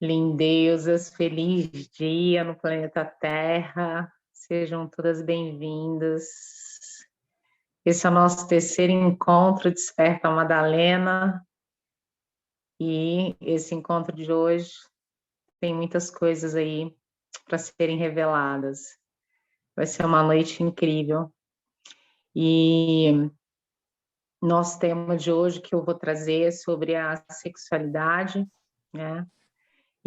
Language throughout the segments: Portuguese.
Lindeusas, feliz dia no planeta Terra, sejam todas bem-vindas. Esse é o nosso terceiro encontro Desperta Madalena, e esse encontro de hoje tem muitas coisas aí para serem reveladas. Vai ser uma noite incrível. E nosso tema de hoje que eu vou trazer é sobre a sexualidade, né?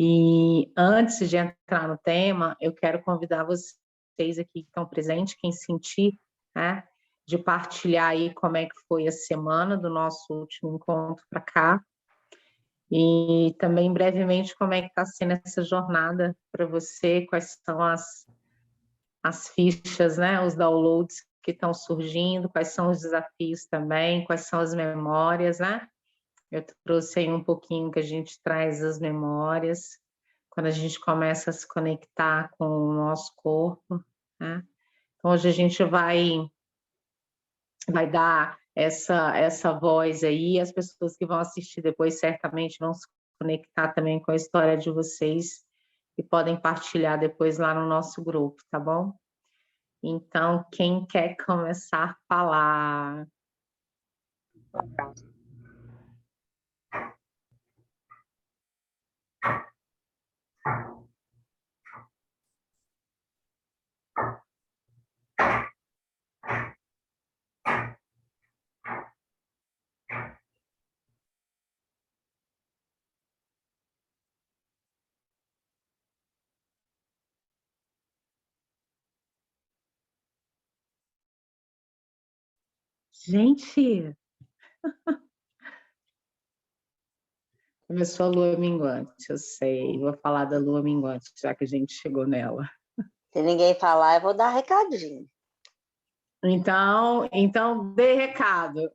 E antes de entrar no tema, eu quero convidar vocês aqui que estão presentes, quem sentir, né, de partilhar aí como é que foi a semana do nosso último encontro para cá. E também brevemente como é que está sendo essa jornada para você, quais são as fichas, né, os downloads que estão surgindo, quais são os desafios também, quais são as memórias, né? Eu trouxe aí um pouquinho que a gente traz as memórias, quando a gente começa a se conectar com o nosso corpo, né? Então, hoje a gente vai dar essa voz aí, as pessoas que vão assistir depois certamente vão se conectar também com a história de vocês e podem partilhar depois lá no nosso grupo, tá bom? Então, quem quer começar a falar? Gente, começou a lua minguante, eu sei. Vou falar da lua minguante, já que a gente chegou nela. Se ninguém falar, eu vou dar recadinho. Então dê recado.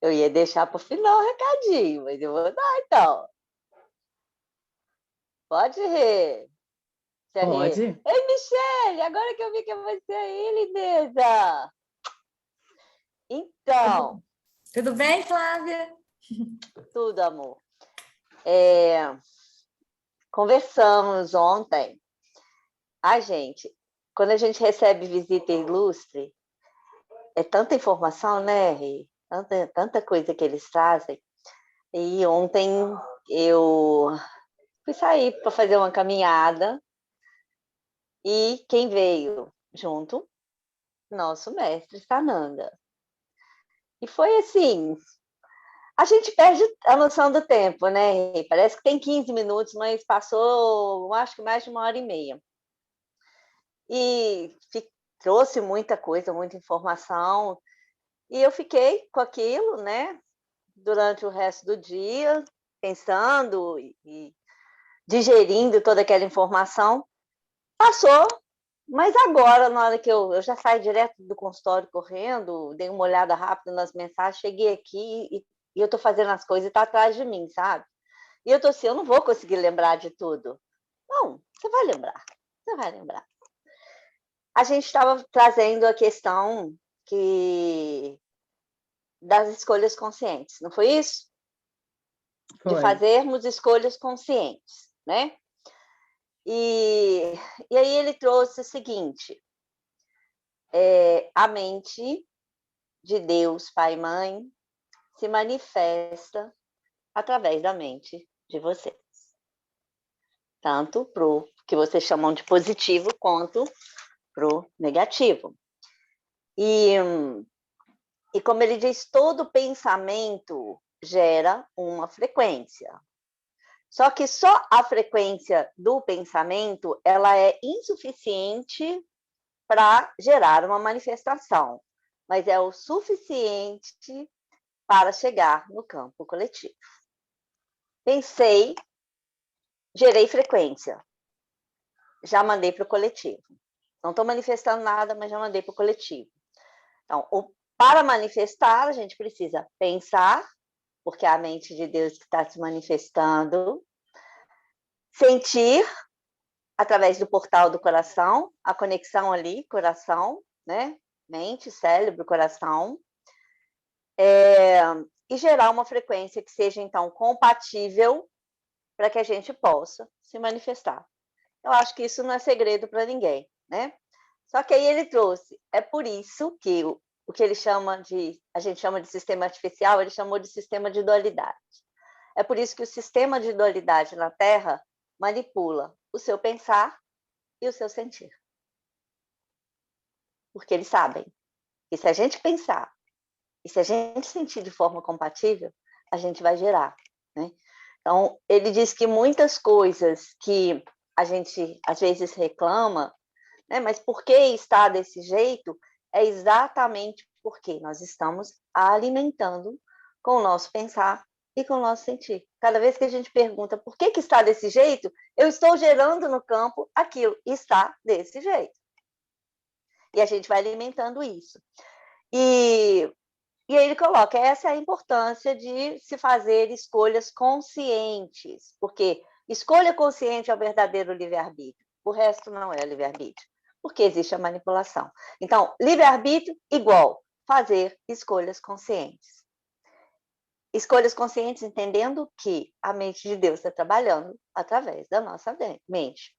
Eu ia deixar para o final o recadinho, mas eu vou dar então. Pode rir. Pode. Ei, Michele, agora que eu vi que vai ser aí, lindeza. Então. Tudo bem, Flávia? Tudo, amor. Conversamos ontem. Ai, gente, quando a gente recebe visita ilustre, é tanta informação, né, Rê? Tanta coisa que eles trazem. E ontem eu fui sair para fazer uma caminhada e quem veio junto? Nosso mestre Sananda. E foi assim, a gente perde a noção do tempo, né? Parece que tem 15 minutos, mas passou, acho que mais de 1h30. E trouxe muita coisa, muita informação. E eu fiquei com aquilo, né? Durante o resto do dia, pensando e digerindo toda aquela informação. Passou, mas agora, na hora que eu já saí direto do consultório correndo, dei uma olhada rápida nas mensagens, cheguei aqui e eu estou fazendo as coisas e está atrás de mim, sabe? E eu estou assim, eu não vou conseguir lembrar de tudo. Não, você vai lembrar, você vai lembrar. A gente estava trazendo a questão das escolhas conscientes, não foi isso? Foi. De fazermos escolhas conscientes, né? E aí ele trouxe o seguinte, a mente de Deus, Pai e Mãe, se manifesta através da mente de vocês. Tanto para o que vocês chamam de positivo, quanto para o negativo. E como ele diz, todo pensamento gera uma frequência. Só que só a frequência do pensamento ela é insuficiente para gerar uma manifestação, mas é o suficiente para chegar no campo coletivo. Pensei, gerei frequência, já mandei para o coletivo. Não estou manifestando nada, mas já mandei para o coletivo. Então, para manifestar, a gente precisa pensar, porque é a mente de Deus que está se manifestando, sentir, através do portal do coração, a conexão ali, coração, né? Mente, cérebro, coração. e gerar uma frequência que seja, então, compatível para que a gente possa se manifestar. Eu acho que isso não é segredo para ninguém, né? Só que aí ele trouxe, é por isso que o que ele chama de, a gente chama de sistema artificial, ele chamou de sistema de dualidade. É por isso que o sistema de dualidade na Terra manipula o seu pensar e o seu sentir. Porque eles sabem que se a gente pensar e se a gente sentir de forma compatível, a gente vai gerar, né? Então, ele diz que muitas coisas que a gente às vezes reclama, né, mas por que está desse jeito, é exatamente porque nós estamos alimentando com o nosso pensar e com o nosso sentir. Cada vez que a gente pergunta por que está desse jeito, eu estou gerando no campo aquilo, está desse jeito. E a gente vai alimentando isso. E aí ele coloca, essa é a importância de se fazer escolhas conscientes, porque escolha consciente é o verdadeiro livre-arbítrio, o resto não é livre-arbítrio, porque existe a manipulação. Então, livre-arbítrio igual fazer escolhas conscientes. Escolhas conscientes entendendo que a mente de Deus está trabalhando através da nossa mente.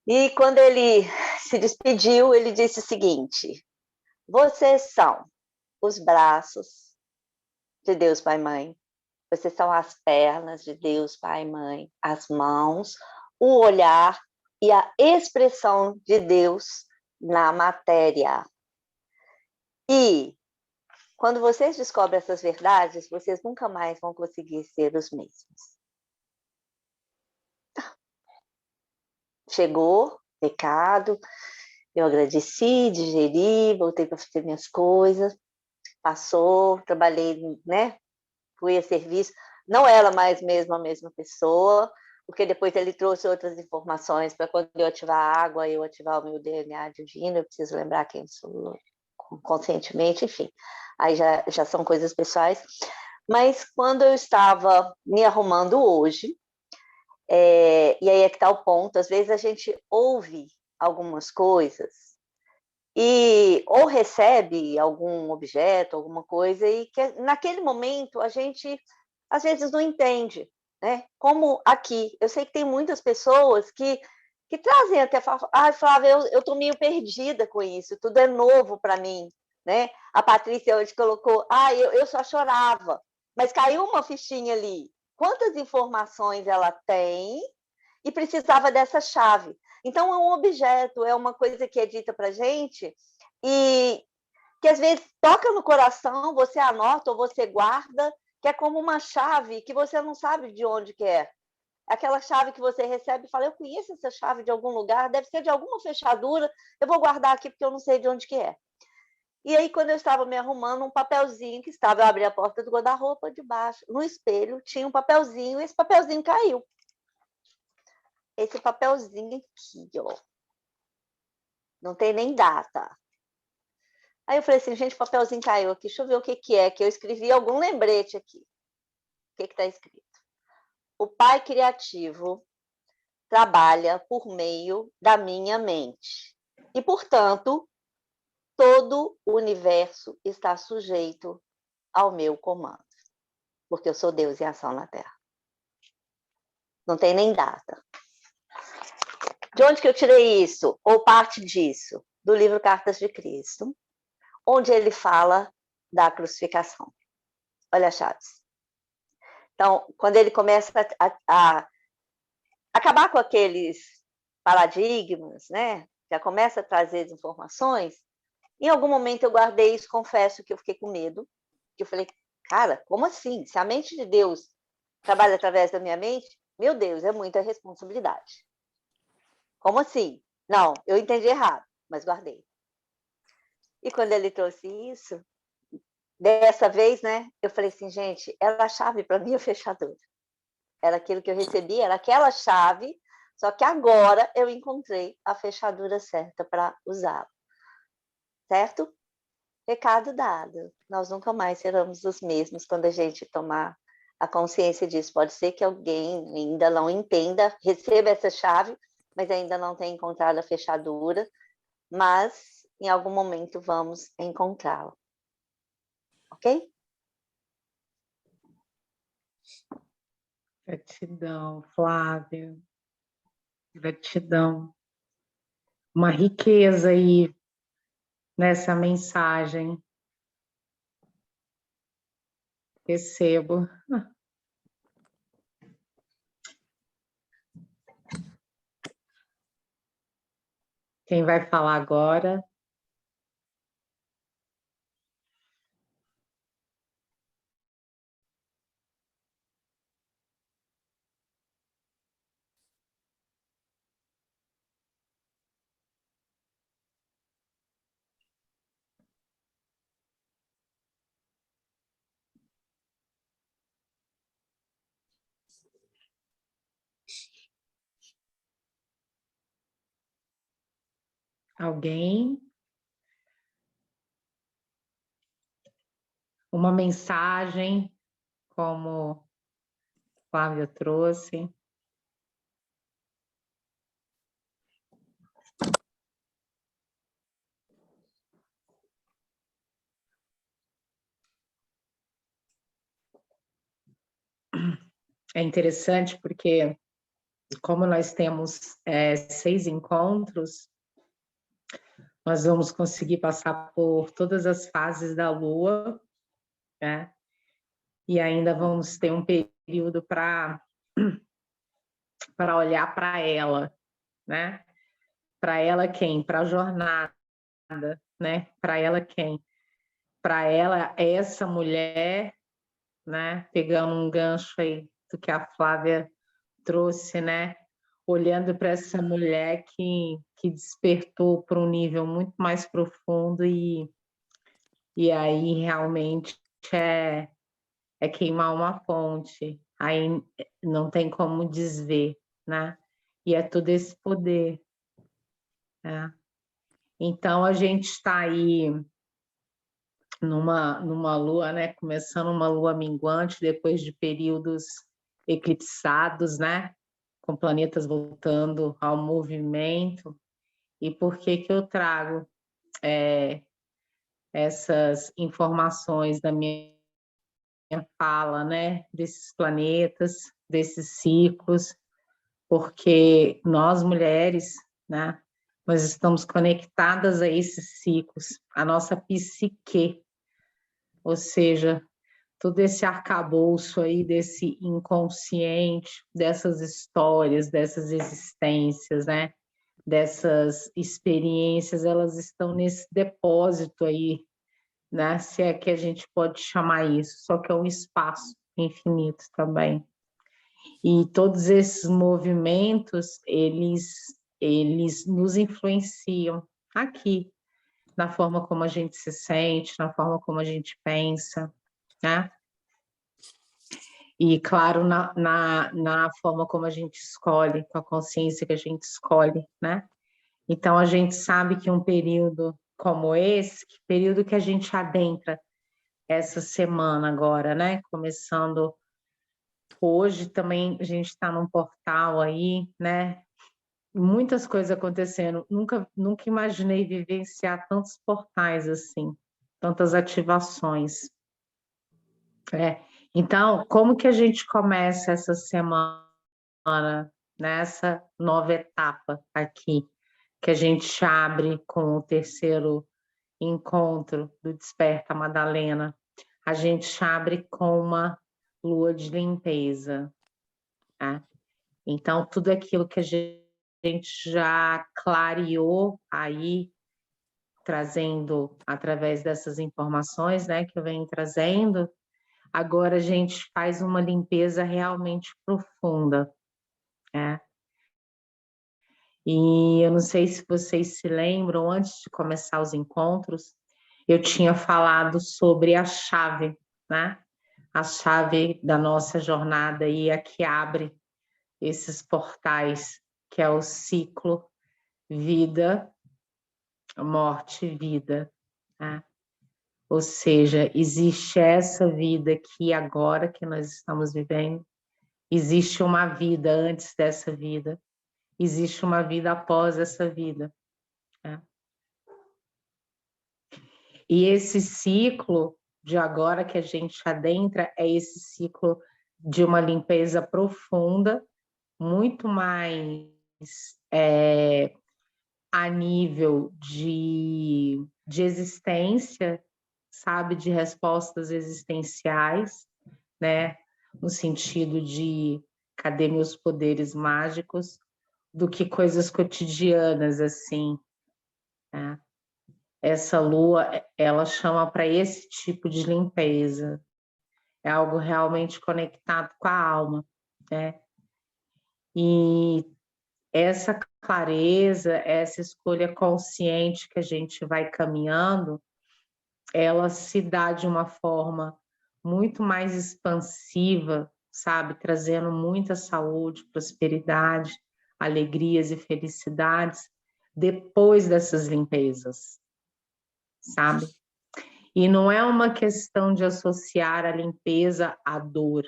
E quando ele se despediu, ele disse o seguinte: vocês são os braços de Deus Pai e Mãe, vocês são as pernas de Deus Pai e Mãe, as mãos, o olhar e a expressão de Deus na matéria. E quando vocês descobrem essas verdades, vocês nunca mais vão conseguir ser os mesmos. Chegou, recado, eu agradeci, digeri, voltei para fazer minhas coisas, passou, trabalhei, né? Fui a serviço, não era mais mesmo a mesma pessoa, porque depois ele trouxe outras informações para quando eu ativar a água, eu ativar o meu DNA divino, eu preciso lembrar quem sou conscientemente, enfim, aí já são coisas pessoais. Mas quando eu estava me arrumando hoje, e aí é que está o ponto, às vezes a gente ouve algumas coisas e ou recebe algum objeto, alguma coisa, e que naquele momento a gente às vezes não entende, né? Como aqui, eu sei que tem muitas pessoas que trazem até, Flávia, eu estou meio perdida com isso, tudo é novo para mim, né? A Patrícia hoje colocou, eu só chorava, mas caiu uma fichinha ali. Quantas informações ela tem e precisava dessa chave. Então, é um objeto, é uma coisa que é dita para a gente e que, às vezes, toca no coração, você anota ou você guarda, que é como uma chave que você não sabe de onde que é. Aquela chave que você recebe e fala, eu conheço essa chave de algum lugar, deve ser de alguma fechadura, eu vou guardar aqui porque eu não sei de onde que é. E aí, quando eu estava me arrumando, um papelzinho que estava, eu abri a porta do guarda-roupa, debaixo, no espelho, tinha um papelzinho, e esse papelzinho caiu. Esse papelzinho aqui, ó. Não tem nem data. Aí eu falei assim, gente, o papelzinho caiu aqui, deixa eu ver o que que é, que eu escrevi algum lembrete aqui. O que que está escrito? O Pai Criativo trabalha por meio da minha mente. E, portanto, todo o universo está sujeito ao meu comando. Porque eu sou Deus em ação na Terra. Não tem nem data. De onde que eu tirei isso? Ou parte disso? Do livro Cartas de Cristo, onde ele fala da crucificação. Olha as chaves. Então, quando ele começa a acabar com aqueles paradigmas, né? Já começa a trazer as informações. Em algum momento eu guardei isso, confesso que eu fiquei com medo, que eu falei, cara, como assim? Se a mente de Deus trabalha através da minha mente, meu Deus, é muita responsabilidade. Como assim? Não, eu entendi errado, mas guardei. E quando ele trouxe isso, dessa vez, né, eu falei assim, gente, era a chave para mim, a fechadura. Era aquilo que eu recebi, era aquela chave, só que agora eu encontrei a fechadura certa para usá-la. Certo? Recado dado. Nós nunca mais seremos os mesmos quando a gente tomar a consciência disso. Pode ser que alguém ainda não entenda, receba essa chave, mas ainda não tenha encontrado a fechadura, mas em algum momento vamos encontrá-la. ok? Gratidão, Flávia. Gratidão. Uma riqueza aí nessa mensagem. Recebo. Quem vai falar agora? Alguém? Uma mensagem, como Flávia trouxe. É interessante porque, como nós temos 6 encontros, nós vamos conseguir passar por todas as fases da Lua, né? E ainda vamos ter um período para olhar para ela, né? Para ela quem? Para a jornada, né? Para ela quem? Para ela, essa mulher, né? Pegando um gancho aí do que a Flávia trouxe, né? Olhando para essa mulher que despertou para um nível muito mais profundo e aí realmente é queimar uma fonte, aí não tem como desver, né? E é todo esse poder, né? Então a gente está aí numa lua, né? Começando uma lua minguante depois de períodos eclipsados, né? Com planetas voltando ao movimento. E por que que eu trago essas informações da minha fala, né? Desses planetas, desses ciclos, porque nós mulheres, né? Nós estamos conectadas a esses ciclos, a nossa psique, ou seja, todo esse arcabouço aí desse inconsciente, dessas histórias, dessas existências, né? Dessas experiências, elas estão nesse depósito aí, né? Se é que a gente pode chamar isso, só que é um espaço infinito também. E todos esses movimentos, eles nos influenciam aqui, na forma como a gente se sente, na forma como a gente pensa, né? E, claro, na forma como a gente escolhe, com a consciência que a gente escolhe, né? Então, a gente sabe que um período como esse, período que a gente adentra essa semana agora, né? Começando hoje também, a gente está num portal aí, né? Muitas coisas acontecendo. Nunca imaginei vivenciar tantos portais assim, tantas ativações. Então, como que a gente começa essa semana nessa nova etapa aqui, que a gente abre com o terceiro encontro do Desperta Madalena? A gente abre com uma lua de limpeza, tá? Então, tudo aquilo que a gente já clareou aí, trazendo através dessas informações, né, que eu venho trazendo, agora a gente faz uma limpeza realmente profunda, né? E eu não sei se vocês se lembram, antes de começar os encontros, eu tinha falado sobre a chave, né? A chave da nossa jornada e a que abre esses portais, que é o ciclo vida, morte, vida, né? Ou seja, existe essa vida aqui agora que nós estamos vivendo, existe uma vida antes dessa vida, existe uma vida após essa vida, né? E esse ciclo, de agora que a gente adentra é esse ciclo de uma limpeza profunda, muito mais a nível de existência, sabe, de respostas existenciais, né, no sentido de cadê meus poderes mágicos, do que coisas cotidianas, assim, né? Essa lua, ela chama para esse tipo de limpeza, é algo realmente conectado com a alma, né? E essa clareza, essa escolha consciente que a gente vai caminhando, ela se dá de uma forma muito mais expansiva, sabe? Trazendo muita saúde, prosperidade, alegrias e felicidades depois dessas limpezas, sabe? E não é uma questão de associar a limpeza à dor,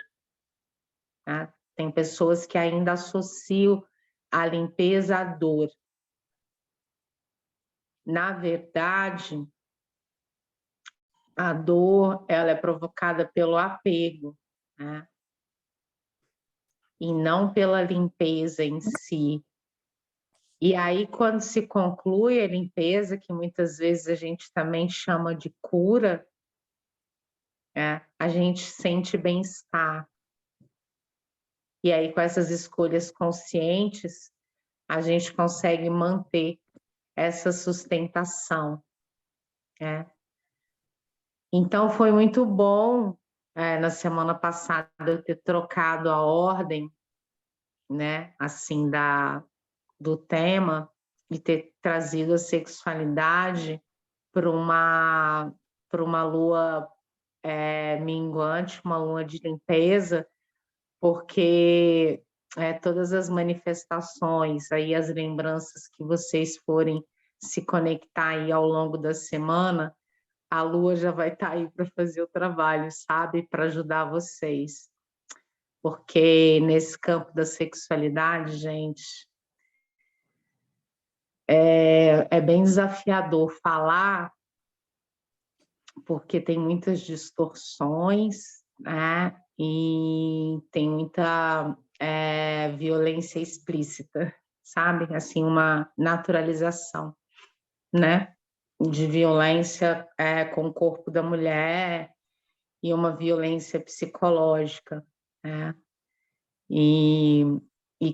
tá? Tem pessoas que ainda associam a limpeza à dor. Na verdade, a dor, ela é provocada pelo apego, né? E não pela limpeza em si. E aí, quando se conclui a limpeza, que muitas vezes a gente também chama de cura, né? A gente sente bem-estar. E aí, com essas escolhas conscientes, a gente consegue manter essa sustentação, né? Então, foi muito bom, na semana passada, eu ter trocado a ordem, né, assim, do tema, e ter trazido a sexualidade para uma lua minguante, uma lua de limpeza, porque todas as manifestações, aí as lembranças que vocês forem se conectar aí ao longo da semana, a lua já vai estar aí para fazer o trabalho, sabe? Para ajudar vocês. Porque nesse campo da sexualidade, gente, é bem desafiador falar, porque tem muitas distorções, né? E tem muita violência explícita, sabe? Assim, uma naturalização, né? De violência com o corpo da mulher e uma violência psicológica, né? E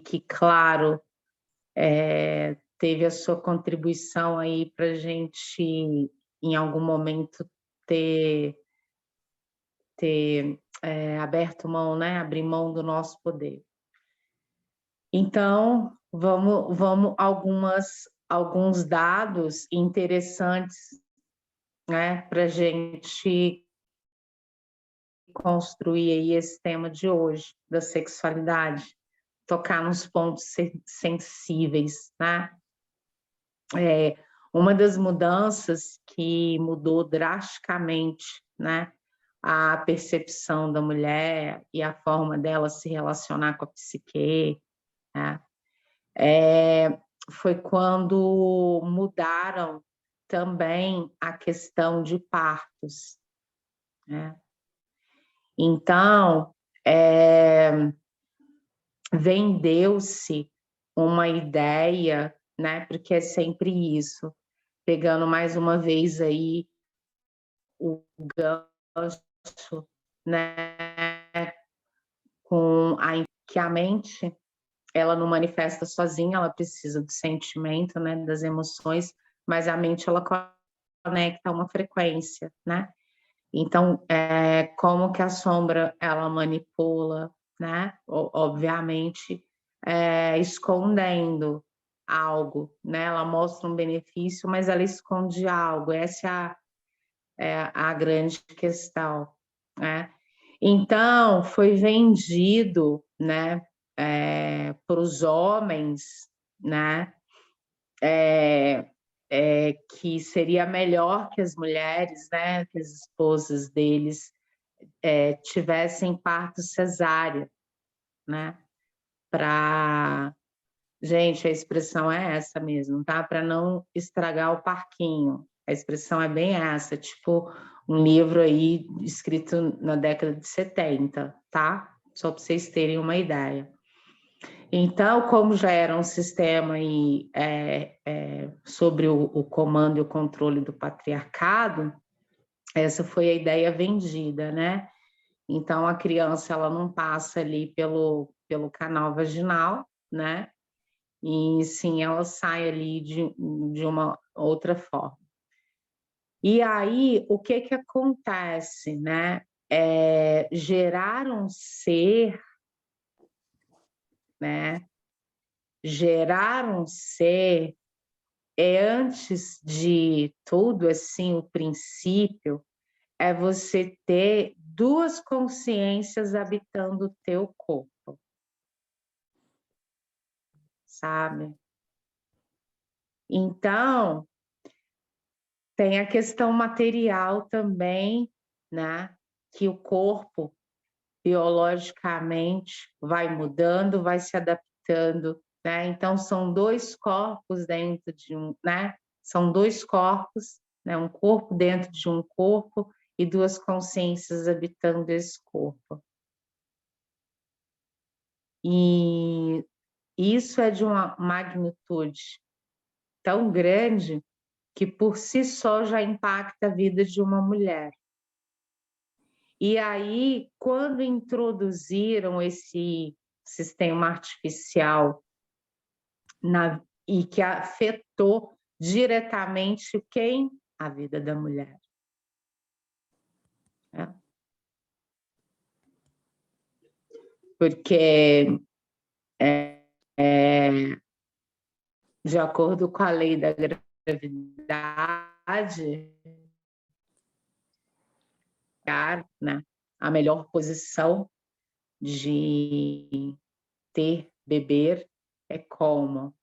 que, claro, teve a sua contribuição aí para a gente, em algum momento, ter aberto mão, né? Abrir mão do nosso poder. Então, vamos alguns dados interessantes, né? Para a gente construir aí esse tema de hoje, da sexualidade, tocar nos pontos sensíveis, né? Uma das mudanças que mudou drasticamente, né, a percepção da mulher e a forma dela se relacionar com a psique, né, foi quando mudaram também a questão de partos, né? Então, vendeu-se uma ideia, né? Porque é sempre isso, pegando mais uma vez aí o gancho, né? Com que a mente, ela não manifesta sozinha, ela precisa do sentimento, né? Das emoções, mas a mente, ela conecta uma frequência, né? Então, como que a sombra, ela manipula, né? Obviamente, escondendo algo, né? Ela mostra um benefício, mas ela esconde algo. Essa é a grande questão, né? Então, foi vendido, né? Para os homens, né? Que seria melhor que as mulheres, né? Que as esposas deles tivessem parto cesárea, né? Para, gente, a expressão é essa mesmo, tá? Para não estragar o parquinho, A expressão é bem essa, tipo um livro aí escrito na década de 70, tá? Só para vocês terem uma ideia. Então, como já era um sistema aí, sobre o comando e o controle do patriarcado, essa foi a ideia vendida, né? Então, a criança ela não passa ali pelo canal vaginal, né? E sim, ela sai ali de uma outra forma. E aí, o que acontece, né? Gerar um ser, né? Gerar um ser antes de tudo, assim, o princípio é você ter duas consciências habitando o teu corpo, sabe? Então, tem a questão material também, né? Que o corpo, biologicamente, vai mudando, vai se adaptando, né? Então, são dois corpos dentro de um, né? São dois corpos, né? Um corpo dentro de um corpo e duas consciências habitando esse corpo. E isso é de uma magnitude tão grande que por si só já impacta a vida de uma mulher. E aí, quando introduziram esse sistema artificial e que afetou diretamente quem? A vida da mulher. Né? Porque, de acordo com a lei da gravidade, né, a melhor posição de ter, beber, é como?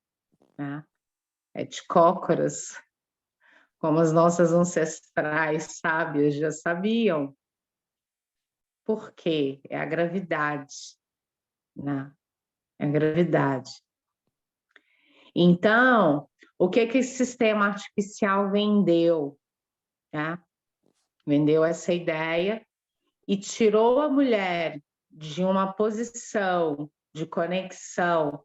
Né? É de cócoras, como as nossas ancestrais sábias já sabiam. Por quê? É a gravidade, né? É a gravidade. Então, o que esse sistema artificial vendeu? Né? Vendeu essa ideia e tirou a mulher de uma posição de conexão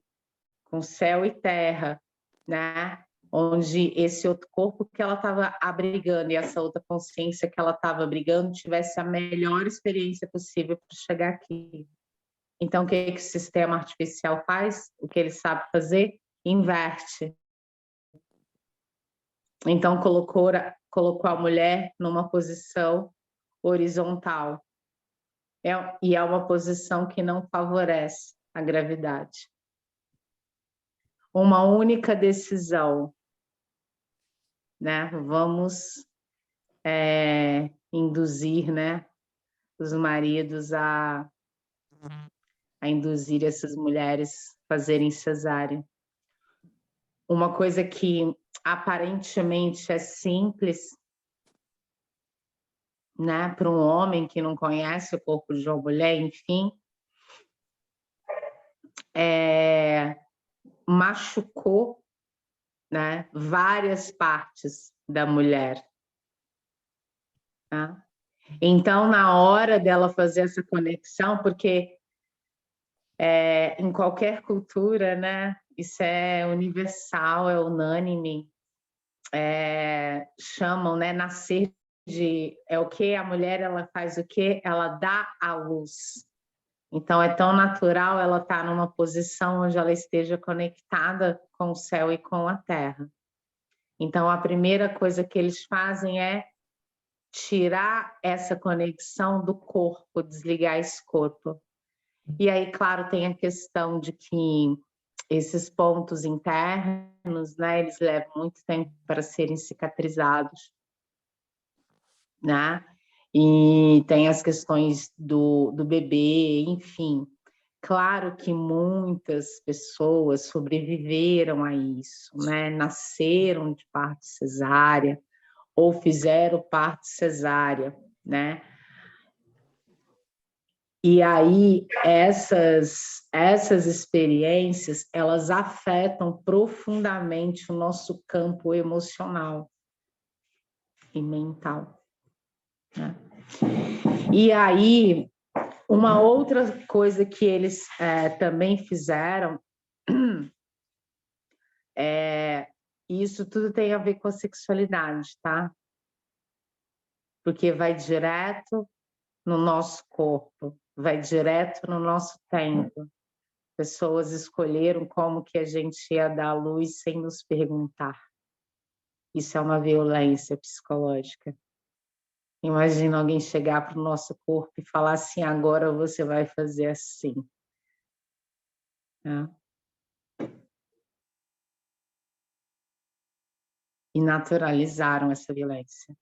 com céu e terra, né? Onde esse outro corpo que ela estava abrigando e essa outra consciência que ela estava abrigando tivesse a melhor experiência possível para chegar aqui. Então, o que o sistema artificial faz? O que ele sabe fazer? Inverte. Então, colocou a mulher numa posição horizontal. E é uma posição que não favorece a gravidade. Uma única decisão, né? Vamos induzir, né, os maridos a induzir essas mulheres a fazerem cesárea. Uma coisa que aparentemente é simples, né, para um homem que não conhece o corpo de uma mulher, enfim, machucou, né, várias partes da mulher. Tá? Então, na hora dela fazer essa conexão, porque em qualquer cultura, né, isso é universal, é unânime, chamam, né, nascer é o que a mulher ela faz o que ela dá à luz. Então é tão natural ela estar numa posição onde ela esteja conectada com o céu e com a terra. Então a primeira coisa que eles fazem é tirar essa conexão do corpo, desligar esse corpo. E aí, claro, tem a questão de que esses pontos internos, né, eles levam muito tempo para serem cicatrizados, né? E tem as questões do bebê, enfim. Claro que muitas pessoas sobreviveram a isso, né? Nasceram de parto cesárea ou fizeram parto cesárea, né? E aí essas experiências, elas afetam profundamente o nosso campo emocional. e mental, né? E aí, uma outra coisa que eles também fizeram, isso tudo tem a ver com a sexualidade, tá? Porque vai direto no nosso corpo, vai direto no nosso tempo. Pessoas escolheram como que a gente ia dar à luz sem nos perguntar. Isso é uma violência psicológica. Imagina alguém chegar para o nosso corpo e falar assim, agora você vai fazer assim. Né? E naturalizaram essa violência.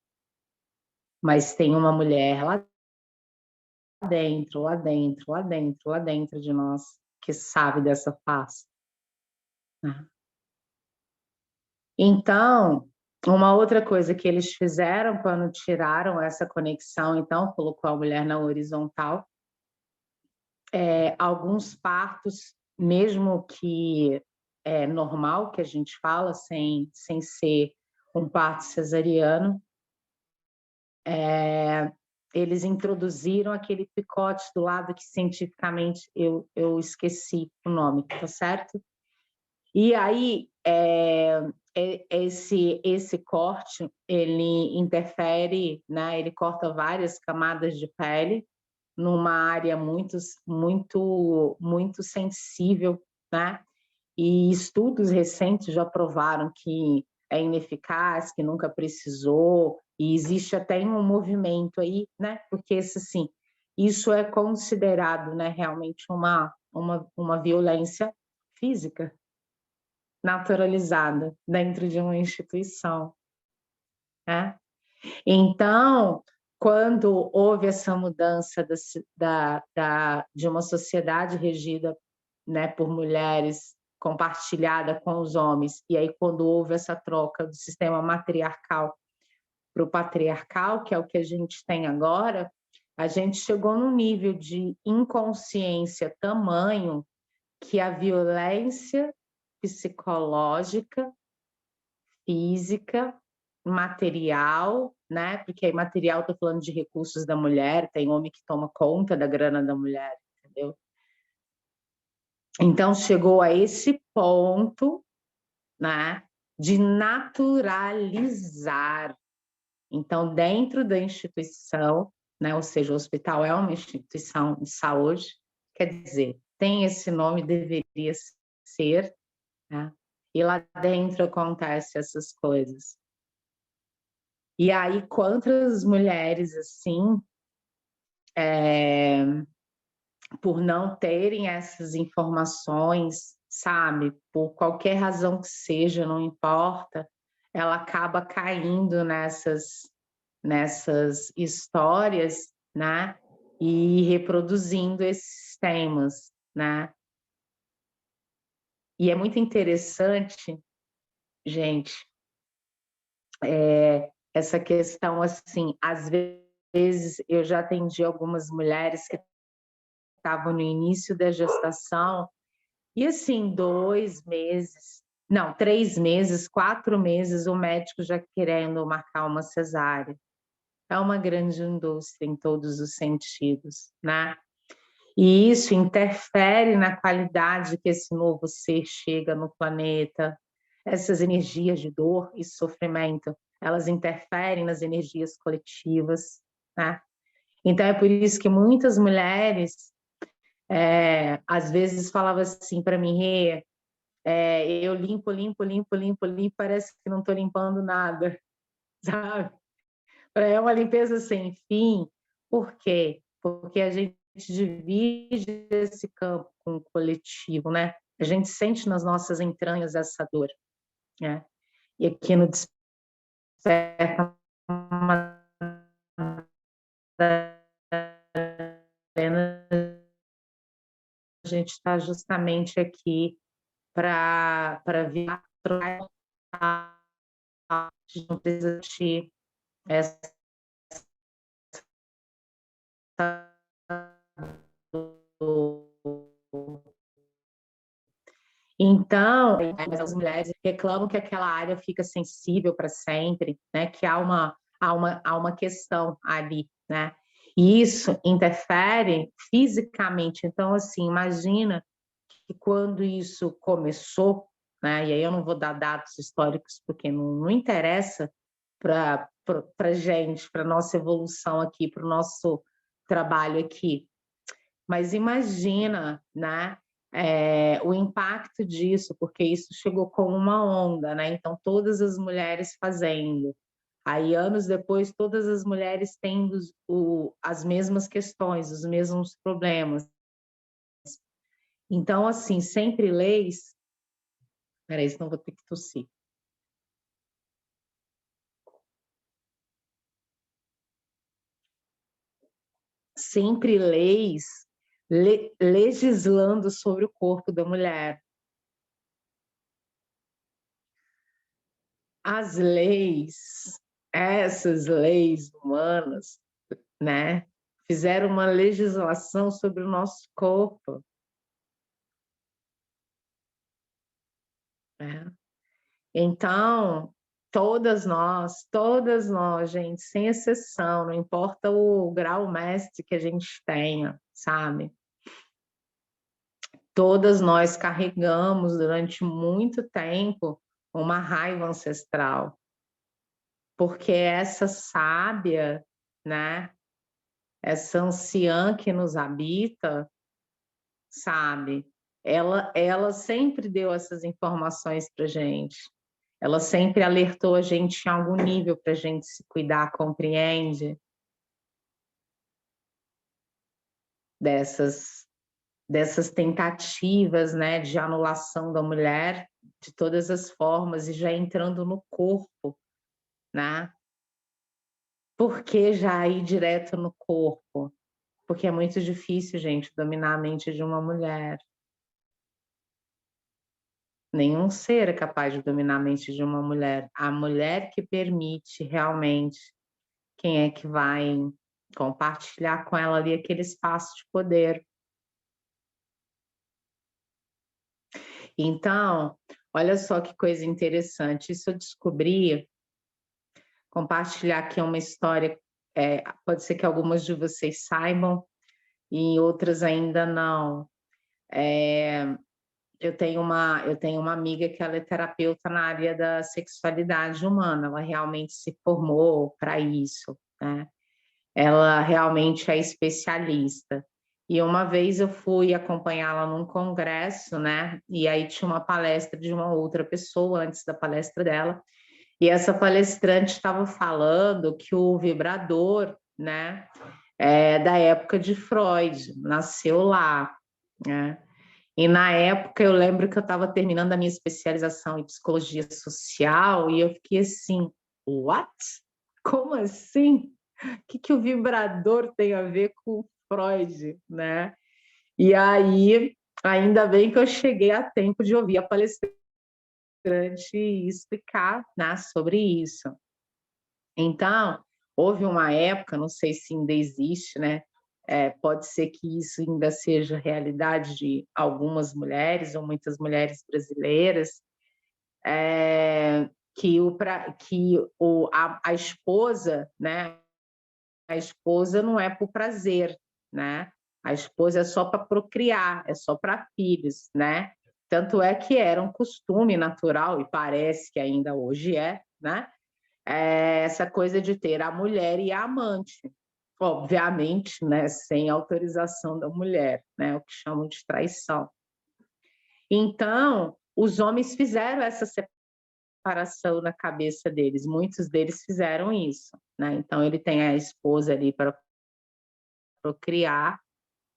Mas tem uma mulher lá dentro, lá dentro, lá dentro, lá dentro de nós que sabe dessa face. Né? Então, uma outra coisa que eles fizeram quando tiraram essa conexão, então, colocou a mulher na horizontal, alguns partos, mesmo que é normal, que a gente fala, sem ser um parto cesariano, eles introduziram aquele picote do lado que cientificamente eu esqueci o nome, tá certo? E aí, esse corte, ele interfere, né? Ele corta várias camadas de pele numa área muito sensível, né? E estudos recentes já provaram que é ineficaz, que nunca precisou, e existe até um movimento aí, né? Porque assim, isso é considerado, né, realmente uma violência física naturalizada dentro de uma instituição, né? Então, quando houve essa mudança de uma sociedade regida, né, por mulheres, compartilhada com os homens, e aí quando houve essa troca do sistema matriarcal para o patriarcal, que é o que a gente tem agora, a gente chegou num nível de inconsciência tamanho que a violência psicológica, física, material, né? Porque aí material, estou falando de recursos da mulher, tem homem que toma conta da grana da mulher, entendeu? Então chegou a esse ponto, né, de naturalizar. Então, dentro da instituição, né, ou seja, o hospital é uma instituição de saúde, quer dizer, tem esse nome, deveria ser, né? E lá dentro acontecem essas coisas. E aí, quantas mulheres, assim, por não terem essas informações, sabe, por qualquer razão que seja, não importa, ela acaba caindo nessas histórias, né, e reproduzindo esses temas, né. E é muito interessante, gente, essa questão, assim, às vezes eu já atendi algumas mulheres que estavam no início da gestação e, assim, 2 meses, não, 3 meses, 4 meses, o médico já querendo marcar uma cesárea. É uma grande indústria em todos os sentidos, né? E isso interfere na qualidade que esse novo ser chega no planeta. Essas energias de dor e sofrimento, elas interferem nas energias coletivas, né? Então é por isso que muitas mulheres, às vezes falavam assim para mim, Rê, eu limpo, parece que não estou limpando nada, sabe? É uma limpeza sem fim. Por quê? Porque a gente divide esse campo com o coletivo, né? A gente sente nas nossas entranhas essa dor, né? E aqui no Desperta a gente está justamente aqui para vir a gente não precisa de essa então, as mulheres reclamam que aquela área fica sensível para sempre, né? Que há há uma questão ali, né? E isso interfere fisicamente. Então, assim, imagina que quando isso começou, né? E aí eu não vou dar dados históricos porque não interessa para a gente, para nossa evolução aqui, para o nosso trabalho aqui. Mas imagina, né? O impacto disso, porque isso chegou como uma onda, né? Então, todas as mulheres fazendo. Aí, anos depois, todas as mulheres tendo as mesmas questões, os mesmos problemas. Então, assim, sempre leis... Peraí, senão vou ter que tossir. Sempre leis legislando sobre o corpo da mulher. As leis, essas leis humanas, né, fizeram uma legislação sobre o nosso corpo. Né? Então, todas nós, gente, sem exceção, não importa o grau mestre que a gente tenha, sabe? Todas nós carregamos durante muito tempo uma raiva ancestral, porque essa sábia, né, essa anciã que nos habita, sabe, ela sempre deu essas informações para gente, ela sempre alertou a gente em algum nível para a gente se cuidar, compreende? Dessas tentativas, né, de anulação da mulher de todas as formas e já entrando no corpo, né? Por que já ir direto no corpo? Porque é muito difícil, gente, dominar a mente de uma mulher. Nenhum ser é capaz de dominar a mente de uma mulher. A mulher que permite realmente quem é que vai compartilhar com ela ali aquele espaço de poder. Então, olha só que coisa interessante, isso eu descobri, compartilhar aqui uma história, pode ser que algumas de vocês saibam e outras ainda não. Eu tenho uma amiga que ela é terapeuta na área da sexualidade humana, ela realmente se formou para isso, né? Ela realmente é especialista. E uma vez eu fui acompanhá-la num congresso, né? E aí tinha uma palestra de uma outra pessoa antes da palestra dela. E essa palestrante estava falando que o vibrador, né, é da época de Freud, nasceu lá, né? E na época eu lembro que eu estava terminando a minha especialização em psicologia social e eu fiquei assim, what? Como assim? O que o vibrador tem a ver com Freud, né? E aí, ainda bem que eu cheguei a tempo de ouvir a palestrante explicar, né, sobre isso. Então, houve uma época, não sei se ainda existe, né? Pode ser que isso ainda seja realidade de algumas mulheres ou muitas mulheres brasileiras, a esposa, né? A esposa não é por prazer, né? A esposa é só para procriar, é só para filhos, né? Tanto é que era um costume natural, e parece que ainda hoje né? Essa coisa de ter a mulher e a amante. Obviamente, né? Sem autorização da mulher, né? O que chamam de traição. Então, os homens fizeram essa separação na cabeça deles, muitos deles fizeram isso, né? Então, ele tem a esposa ali para procriar,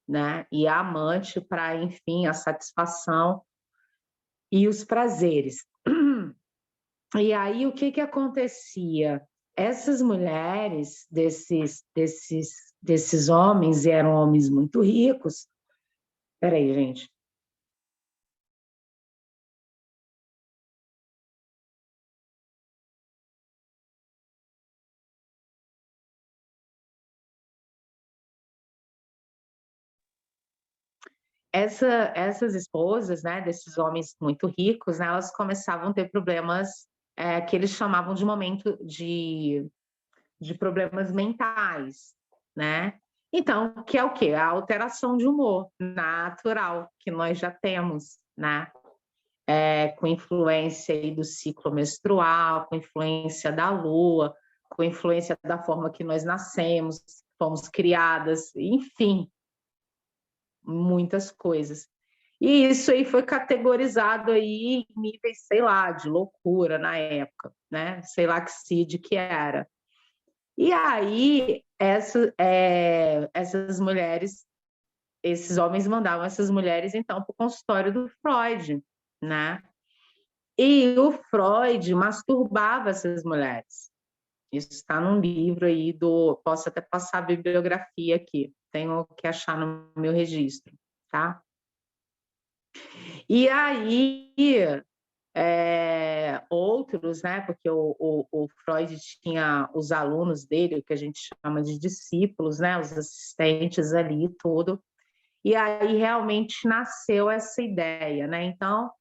né? E a amante para, enfim, a satisfação e os prazeres. E aí, o que acontecia? Essas mulheres desses homens, e eram homens muito ricos. Peraí, gente. Essas esposas, né, desses homens muito ricos, né, elas começavam a ter problemas que eles chamavam de de problemas mentais, né? Então, que é o quê? A alteração de humor natural que nós já temos, né? Com influência aí do ciclo menstrual, com influência da lua, com influência da forma que nós nascemos, fomos criadas, enfim, muitas coisas. E isso aí foi categorizado aí em níveis, sei lá, de loucura na época, né? Sei lá que CID que era. E aí, essas mulheres, esses homens mandavam essas mulheres, então, para o consultório do Freud, né? E o Freud masturbava essas mulheres. Isso está num livro aí posso até passar a bibliografia aqui, tenho que achar no meu registro, tá? E aí, outros, né? Porque o Freud tinha os alunos dele, o que a gente chama de discípulos, né? Os assistentes ali, tudo. E aí realmente nasceu essa ideia, né? Então,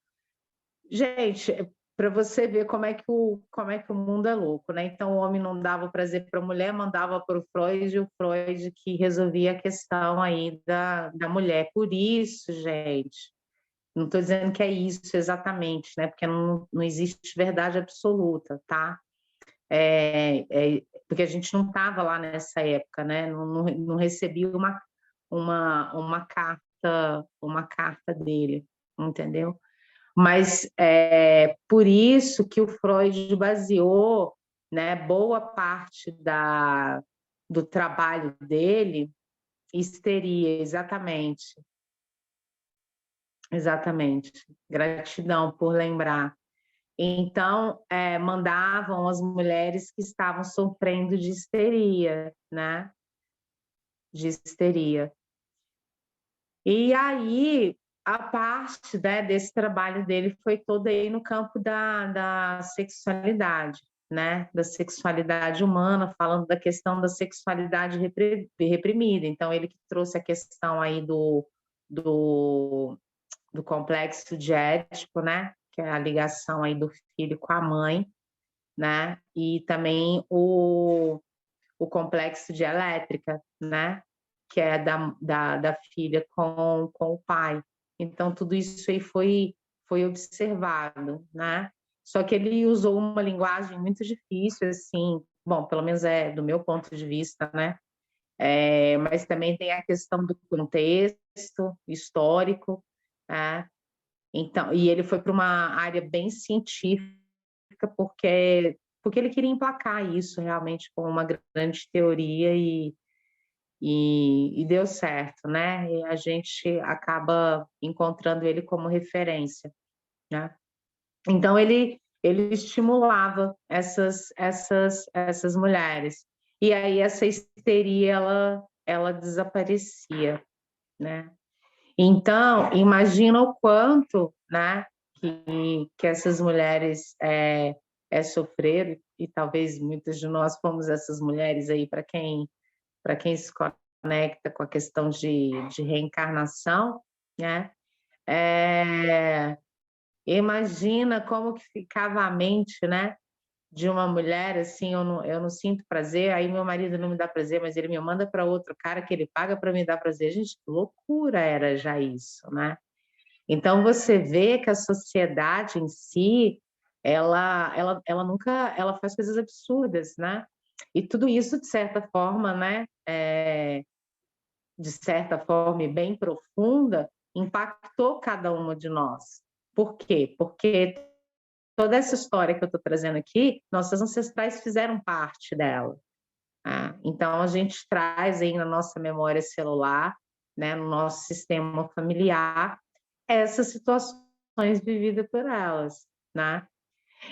gente, para você ver como é que o mundo é louco, né? Então, o homem não dava prazer para a mulher, mandava para o Freud, e o Freud que resolvia a questão aí da mulher. Por isso, gente, não estou dizendo que é isso exatamente, né? Porque não existe verdade absoluta, tá? Porque a gente não estava lá nessa época, né? Não recebia uma carta dele, entendeu? Mas por isso que o Freud baseou, né, boa parte do trabalho dele, histeria, exatamente. Exatamente. Gratidão por lembrar. Então, mandavam as mulheres que estavam sofrendo de histeria, né? De histeria. E aí, a parte, né, desse trabalho dele foi toda aí no campo da sexualidade, né? Da sexualidade humana, falando da questão da sexualidade reprimida. Então, ele que trouxe a questão aí do complexo de Édipo, né? Que é a ligação aí do filho com a mãe, né? E também o complexo de Elétrica, né? Que é da filha com o pai. Então, tudo isso aí foi observado, né? Só que ele usou uma linguagem muito difícil, assim, bom, pelo menos é do meu ponto de vista, né? Mas também tem a questão do contexto histórico, né? Então, e ele foi para uma área bem científica, porque ele queria emplacar isso realmente com uma grande teoria e deu certo, né? E a gente acaba encontrando ele como referência, né? Então, ele estimulava essas mulheres. E aí, essa histeria, ela desaparecia, né? Então, imagina o quanto, né, que essas mulheres sofreram, e talvez muitas de nós fomos essas mulheres aí, para quem se conecta com a questão de reencarnação, né? Imagina como que ficava a mente, né, de uma mulher assim, eu não sinto prazer, aí meu marido não me dá prazer, mas ele me manda para outro cara que ele paga para me dar prazer. Gente, que loucura era já isso, né? Então você vê que a sociedade em si, ela nunca, ela faz coisas absurdas, né? E tudo isso de certa forma, né? De certa forma e bem profunda, impactou cada uma de nós. Por quê? Porque toda essa história que eu estou trazendo aqui, nossos ancestrais fizeram parte dela. Tá? Então, a gente traz aí na nossa memória celular, né, no nosso sistema familiar, essas situações vividas por elas. Né?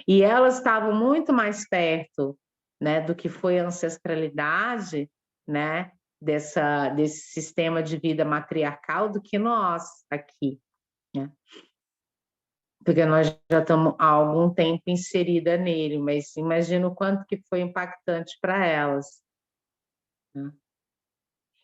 E elas estavam muito mais perto, né, do que foi a ancestralidade, né, desse sistema de vida matriarcal do que nós aqui. Né? Porque nós já estamos há algum tempo inserida nele, mas imagina o quanto que foi impactante para elas. Né?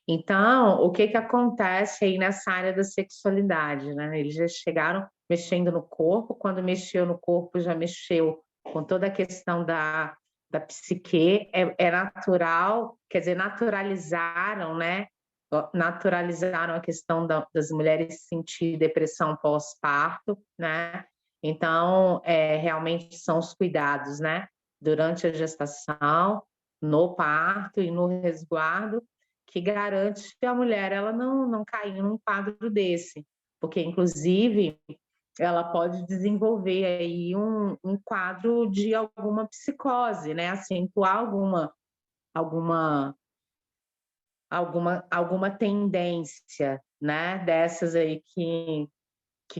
Então, o que acontece aí nessa área da sexualidade, né? Eles já chegaram mexendo no corpo, quando mexeu no corpo, já mexeu com toda a questão da da psique, é natural, quer dizer, naturalizaram, né? Naturalizaram a questão das mulheres sentir depressão pós-parto, né? Então, realmente são os cuidados, né? Durante a gestação, no parto e no resguardo, que garante que a mulher ela não cair num quadro desse, porque, inclusive, ela pode desenvolver aí um quadro de alguma psicose, né? Acentuar alguma tendência, né? Dessas aí que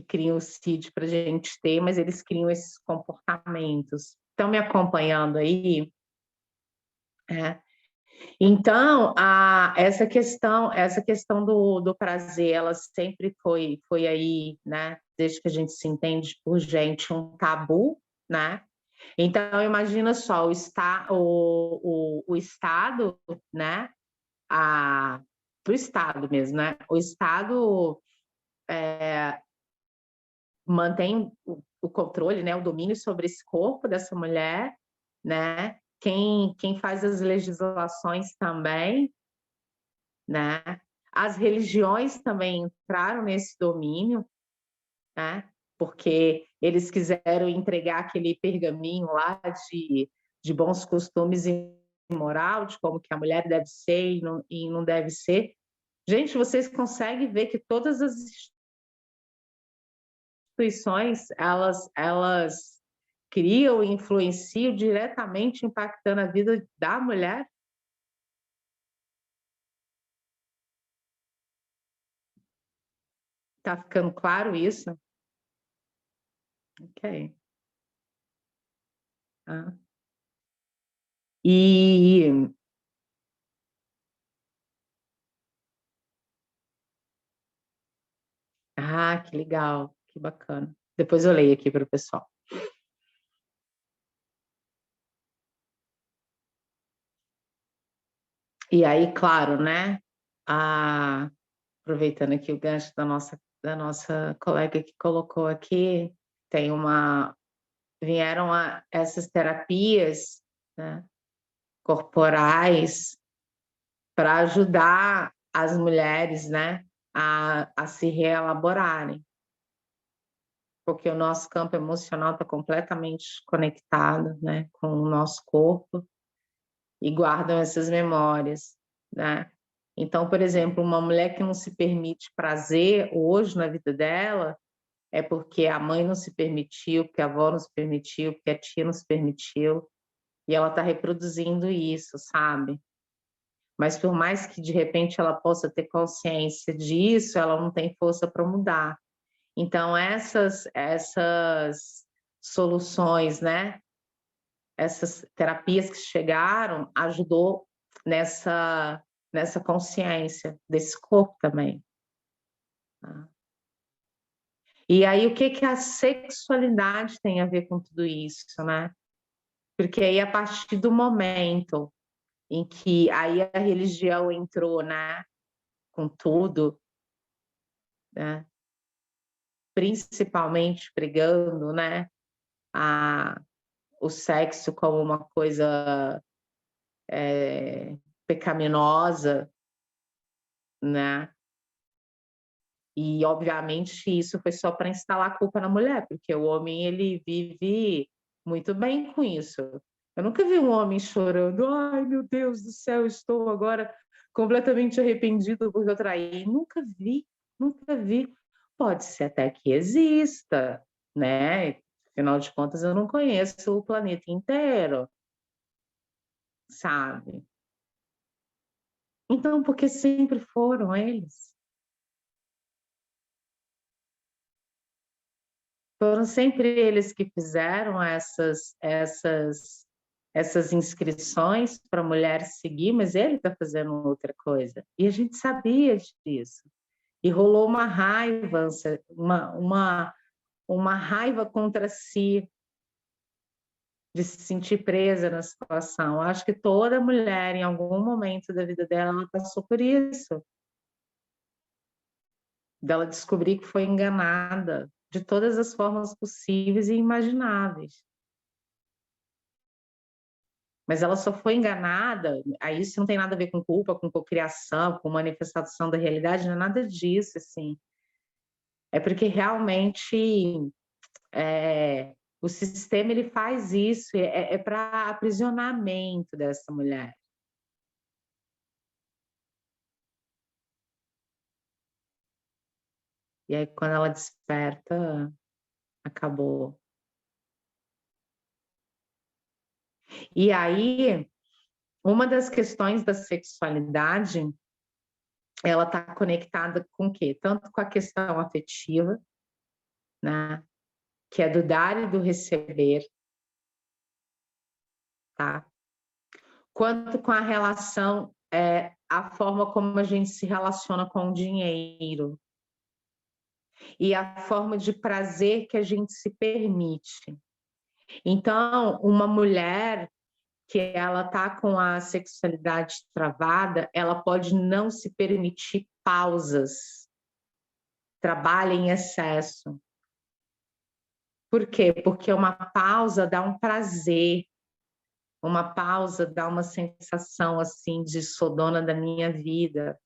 criam o CID para a gente ter, mas eles criam esses comportamentos. Estão me acompanhando aí? Então, essa questão do prazer, ela sempre foi aí, né? Desde que a gente se entende por gente, um tabu, né? Então, imagina só, o Estado, né? Do Estado mesmo, né? O Estado mantém o controle, né? O domínio sobre esse corpo dessa mulher, né? Quem faz as legislações também, né? As religiões também entraram nesse domínio, né? Porque eles quiseram entregar aquele pergaminho lá de bons costumes e moral, de como que a mulher deve ser e não deve ser. Gente, vocês conseguem ver que todas as instituições, elas criam e influenciam diretamente, impactando a vida da mulher? Tá ficando claro isso? Ok. Ah. E que legal, que bacana. Depois eu leio aqui para o pessoal. E aí, claro, né? Aproveitando aqui o gancho da nossa colega que colocou aqui, vieram essas terapias, né, corporais para ajudar as mulheres, né, a se reelaborarem, porque o nosso campo emocional está completamente conectado, né, com o nosso corpo e guardam essas memórias, né? Então, por exemplo, uma mulher que não se permite prazer hoje na vida dela é porque a mãe não se permitiu, porque a avó não se permitiu, porque a tia não se permitiu, e ela está reproduzindo isso, sabe? Mas por mais que de repente ela possa ter consciência disso, ela não tem força para mudar. Então, essas soluções, né? Essas terapias que chegaram ajudou nessa consciência desse corpo também. E aí, o que a sexualidade tem a ver com tudo isso, né? Porque aí, a partir do momento em que aí a religião entrou, né, com tudo, né? Principalmente pregando, né, o sexo como uma coisa pecaminosa, né? E, obviamente, isso foi só para instalar a culpa na mulher, porque o homem, ele vive muito bem com isso. Eu nunca vi um homem chorando, ai, meu Deus do céu, estou agora completamente arrependido porque eu traí. Nunca vi, nunca vi. Pode ser até que exista, né? Afinal de contas, eu não conheço o planeta inteiro, sabe? Então, porque sempre foram eles. Foram sempre eles que fizeram essas inscrições para a mulher seguir, mas ele está fazendo outra coisa. E a gente sabia disso. E rolou uma raiva, uma raiva contra si, de se sentir presa na situação. Eu acho que toda mulher, em algum momento da vida dela, ela passou por isso. Dela descobrir que foi enganada de todas as formas possíveis e imagináveis. Mas ela só foi enganada, aí isso não tem nada a ver com culpa, com cocriação, com manifestação da realidade, não é nada disso, assim. É porque realmente o sistema ele faz isso, é para aprisionamento dessa mulher. E aí, quando ela desperta, acabou. E aí, uma das questões da sexualidade, ela está conectada com o quê? Tanto com a questão afetiva, né? Que é do dar e do receber, tá? Quanto com a relação, a forma como a gente se relaciona com o dinheiro e a forma de prazer que a gente se permite. Então, uma mulher que ela tá com a sexualidade travada, ela pode não se permitir pausas, trabalha em excesso. Por quê? Porque uma pausa dá um prazer, uma pausa dá uma sensação assim de sou dona da minha vida.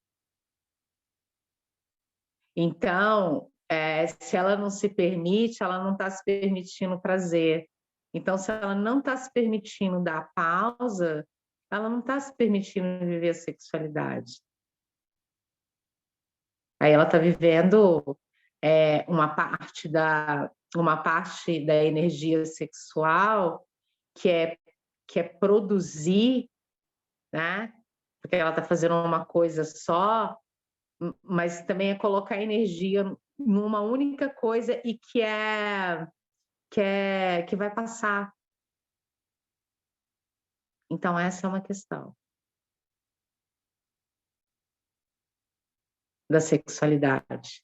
Então, se ela não se permite, ela não está se permitindo prazer. Então, se ela não está se permitindo dar pausa, ela não está se permitindo viver a sexualidade. Aí ela está vivendo uma parte da energia sexual que é produzir, né? Porque ela está fazendo uma coisa só, mas também é colocar energia numa única coisa e que vai passar. Então, essa é uma questão da sexualidade.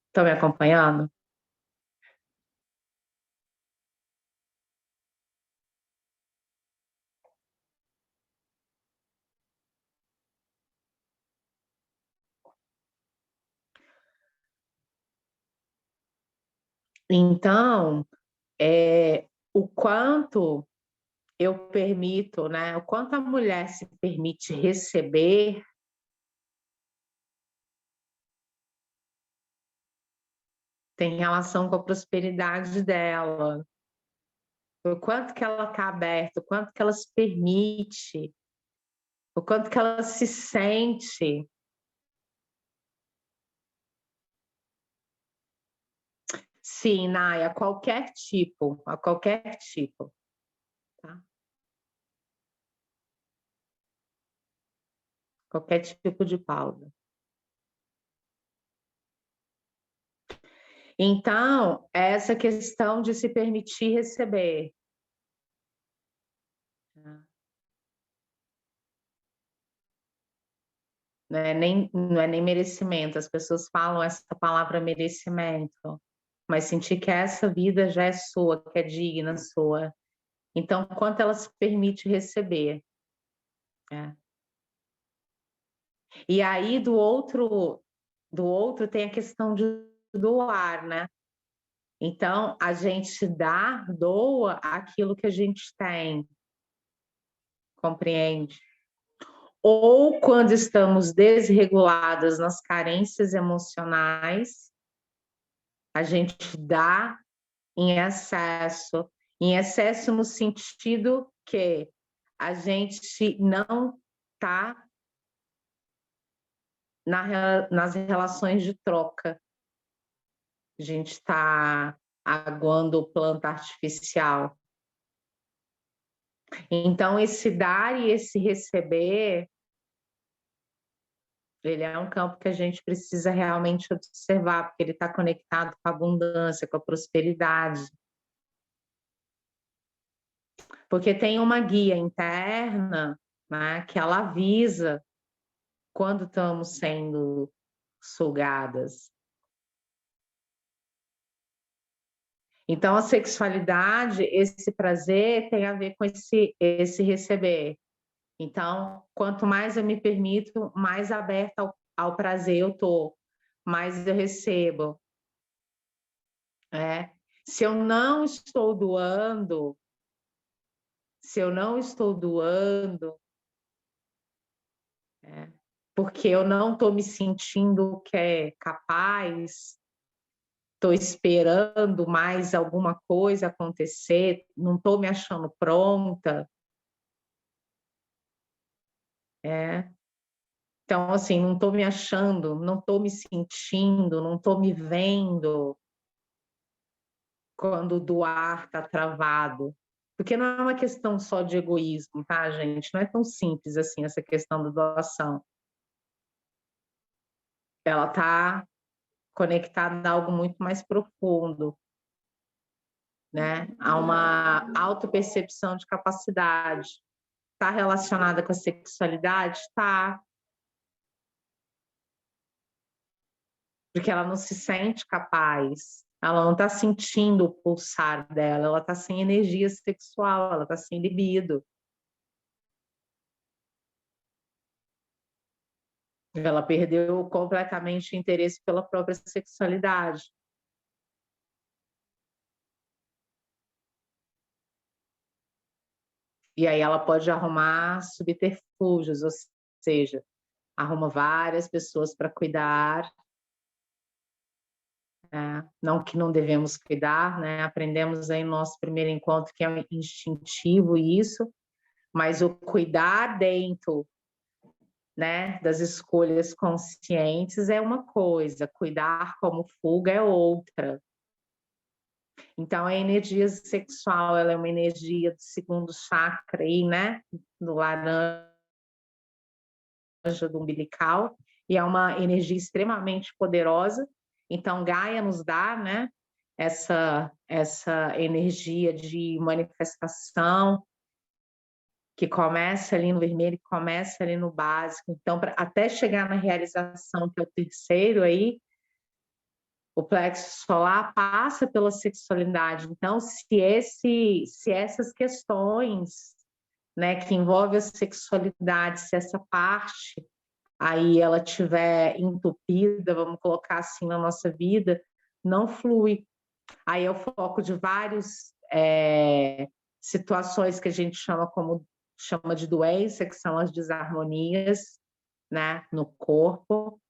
Estão me acompanhando? Então, o quanto eu permito, né? O quanto a mulher se permite receber tem relação com a prosperidade dela. O quanto que ela está aberta, o quanto que ela se permite, o quanto que ela se sente. Sim, Naya, a qualquer tipo, a qualquer tipo. Tá? Qualquer tipo de pausa. Então, essa questão de se permitir receber. Não é nem merecimento, as pessoas falam essa palavra merecimento, mas sentir que essa vida já é sua, que é digna sua. Então, quanto ela se permite receber. E aí, do outro tem a questão de doar, né? Então, a gente doa aquilo que a gente tem, compreende? Ou quando estamos desreguladas nas carências emocionais, a gente dá em excesso no sentido que a gente não está nas relações de troca. A gente está aguando planta artificial. Então, esse dar e esse receber, ele é um campo que a gente precisa realmente observar, porque ele está conectado com a abundância, com a prosperidade. Porque tem uma guia interna, né, que ela avisa quando estamos sendo sugadas. Então, a sexualidade, esse prazer, tem a ver com esse receber. Então, quanto mais eu me permito, mais aberta ao prazer eu tô, mais eu recebo. Se eu não estou doando, se eu não estou doando, porque eu não estou me sentindo que é capaz, estou esperando mais alguma coisa acontecer, não estou me achando pronta, Então, assim, não estou me achando, não estou me sentindo, não estou me vendo quando o doar está travado. Porque não é uma questão só de egoísmo, tá, gente? Não é tão simples assim essa questão da doação. Ela está conectada a algo muito mais profundo, né? A uma autopercepção de capacidade. Está relacionada com a sexualidade? Está. Porque ela não se sente capaz, ela não está sentindo o pulsar dela, ela está sem energia sexual, ela está sem libido. Ela perdeu completamente o interesse pela própria sexualidade. E aí ela pode arrumar subterfúgios, ou seja, arruma várias pessoas para cuidar, não que não devemos cuidar, né? Aprendemos aí no nosso primeiro encontro que é instintivo isso, mas o cuidar dentro, né, das escolhas conscientes é uma coisa, cuidar como fuga é outra. Então, a energia sexual, ela é uma energia do segundo chakra aí, né, do laranja do umbilical, e é uma energia extremamente poderosa. Então, Gaia nos dá, né, essa energia de manifestação, que começa ali no vermelho, que começa ali no básico. Então, até chegar na realização, que é o terceiro aí, o plexo solar passa pela sexualidade. Então, se essas questões, né, que envolvem a sexualidade, se essa parte aí ela tiver entupida, vamos colocar assim, na nossa vida, não flui. Aí é o foco de várias situações que a gente chama de doença, que são as desarmonias, né, no corpo,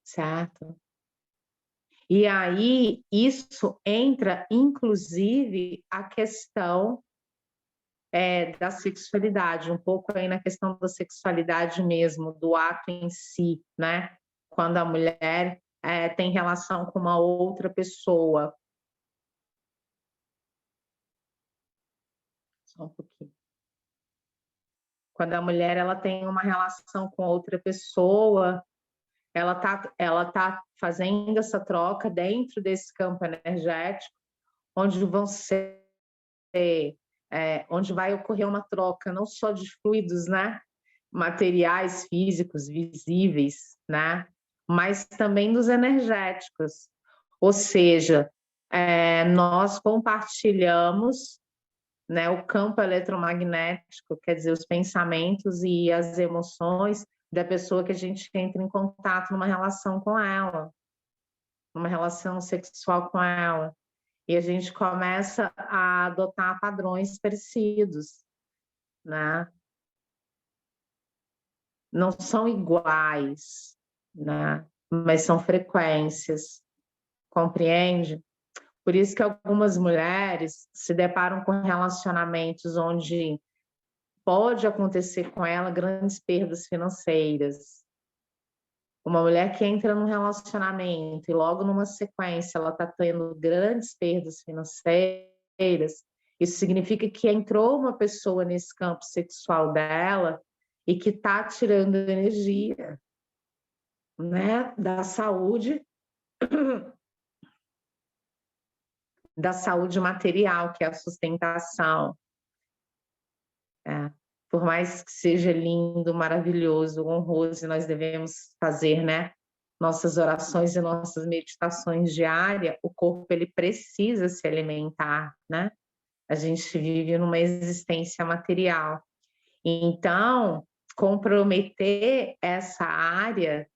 certo? E aí isso entra, inclusive, a questão da sexualidade, um pouco aí na questão da sexualidade mesmo, do ato em si, né? Quando a mulher tem relação com uma outra pessoa. Só um pouquinho. Quando a mulher ela tem uma relação com outra pessoa, ela tá fazendo essa troca dentro desse campo energético, onde vão ser, onde vai ocorrer uma troca não só de fluidos, né, materiais, físicos, visíveis, né, mas também dos energéticos. Ou seja, nós compartilhamos, né, o campo eletromagnético, quer dizer, os pensamentos e as emoções da pessoa que a gente entra em contato numa relação com ela, numa relação sexual com ela. E a gente começa a adotar padrões parecidos, né? Não são iguais, né? Mas são frequências, compreende? Por isso que algumas mulheres se deparam com relacionamentos onde pode acontecer com ela grandes perdas financeiras. Uma mulher que entra num relacionamento e logo numa sequência ela está tendo grandes perdas financeiras, isso significa que entrou uma pessoa nesse campo sexual dela e que está tirando energia, né, da saúde material, que é a sustentação. Por mais que seja lindo, maravilhoso, honroso, nós devemos fazer, né, nossas orações e nossas meditações diárias, o corpo ele precisa se alimentar, né? A gente vive numa existência material. Então, comprometer essa área,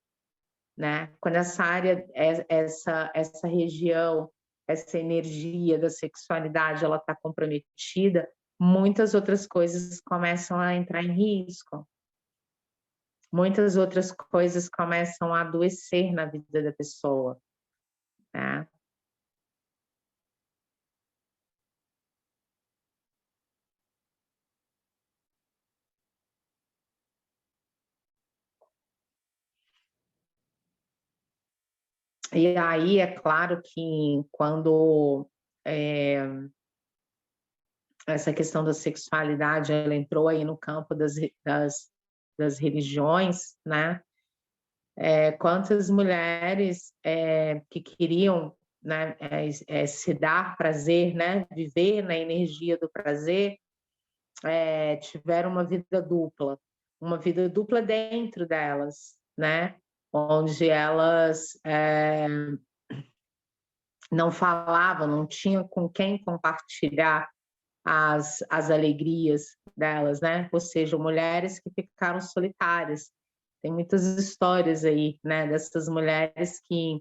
né? Quando essa área, essa região, essa energia da sexualidade ela está comprometida, muitas outras coisas começam a entrar em risco. Muitas outras coisas começam a adoecer na vida da pessoa, né? E aí, é claro que quando essa questão da sexualidade ela entrou aí no campo das religiões, né? Quantas mulheres que queriam, né, se dar prazer, né, viver na energia do prazer, tiveram uma vida dupla dentro delas, né? Onde elas não falavam, não tinham com quem compartilhar as alegrias delas, né? Ou seja, mulheres que ficaram solitárias. Tem muitas histórias aí, né, dessas mulheres que,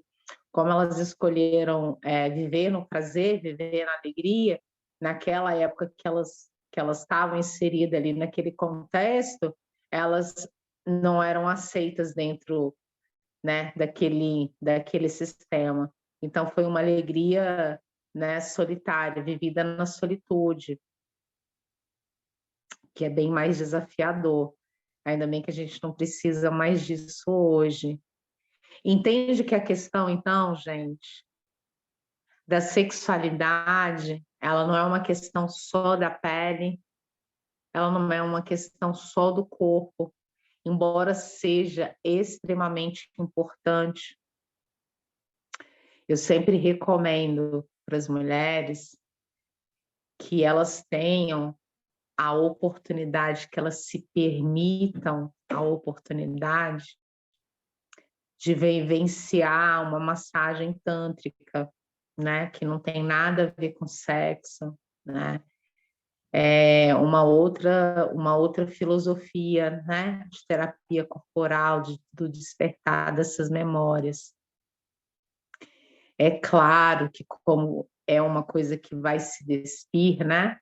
como elas escolheram viver no prazer, viver na alegria, naquela época que elas estavam inseridas ali naquele contexto, elas não eram aceitas dentro, né, daquele sistema. Então foi uma alegria, né, solitária, vivida na solitude, que é bem mais desafiador. Ainda bem que a gente não precisa mais disso hoje. Entende que a questão, então, gente, da sexualidade, ela não é uma questão só da pele, ela não é uma questão só do corpo, embora seja extremamente importante. Eu sempre recomendo para as mulheres que elas tenham a oportunidade, que elas se permitam a oportunidade de vivenciar uma massagem tântrica, né, que não tem nada a ver com sexo, né? É uma outra filosofia, né, de terapia corporal, do despertar dessas memórias. É claro que como é uma coisa que vai se despir, né?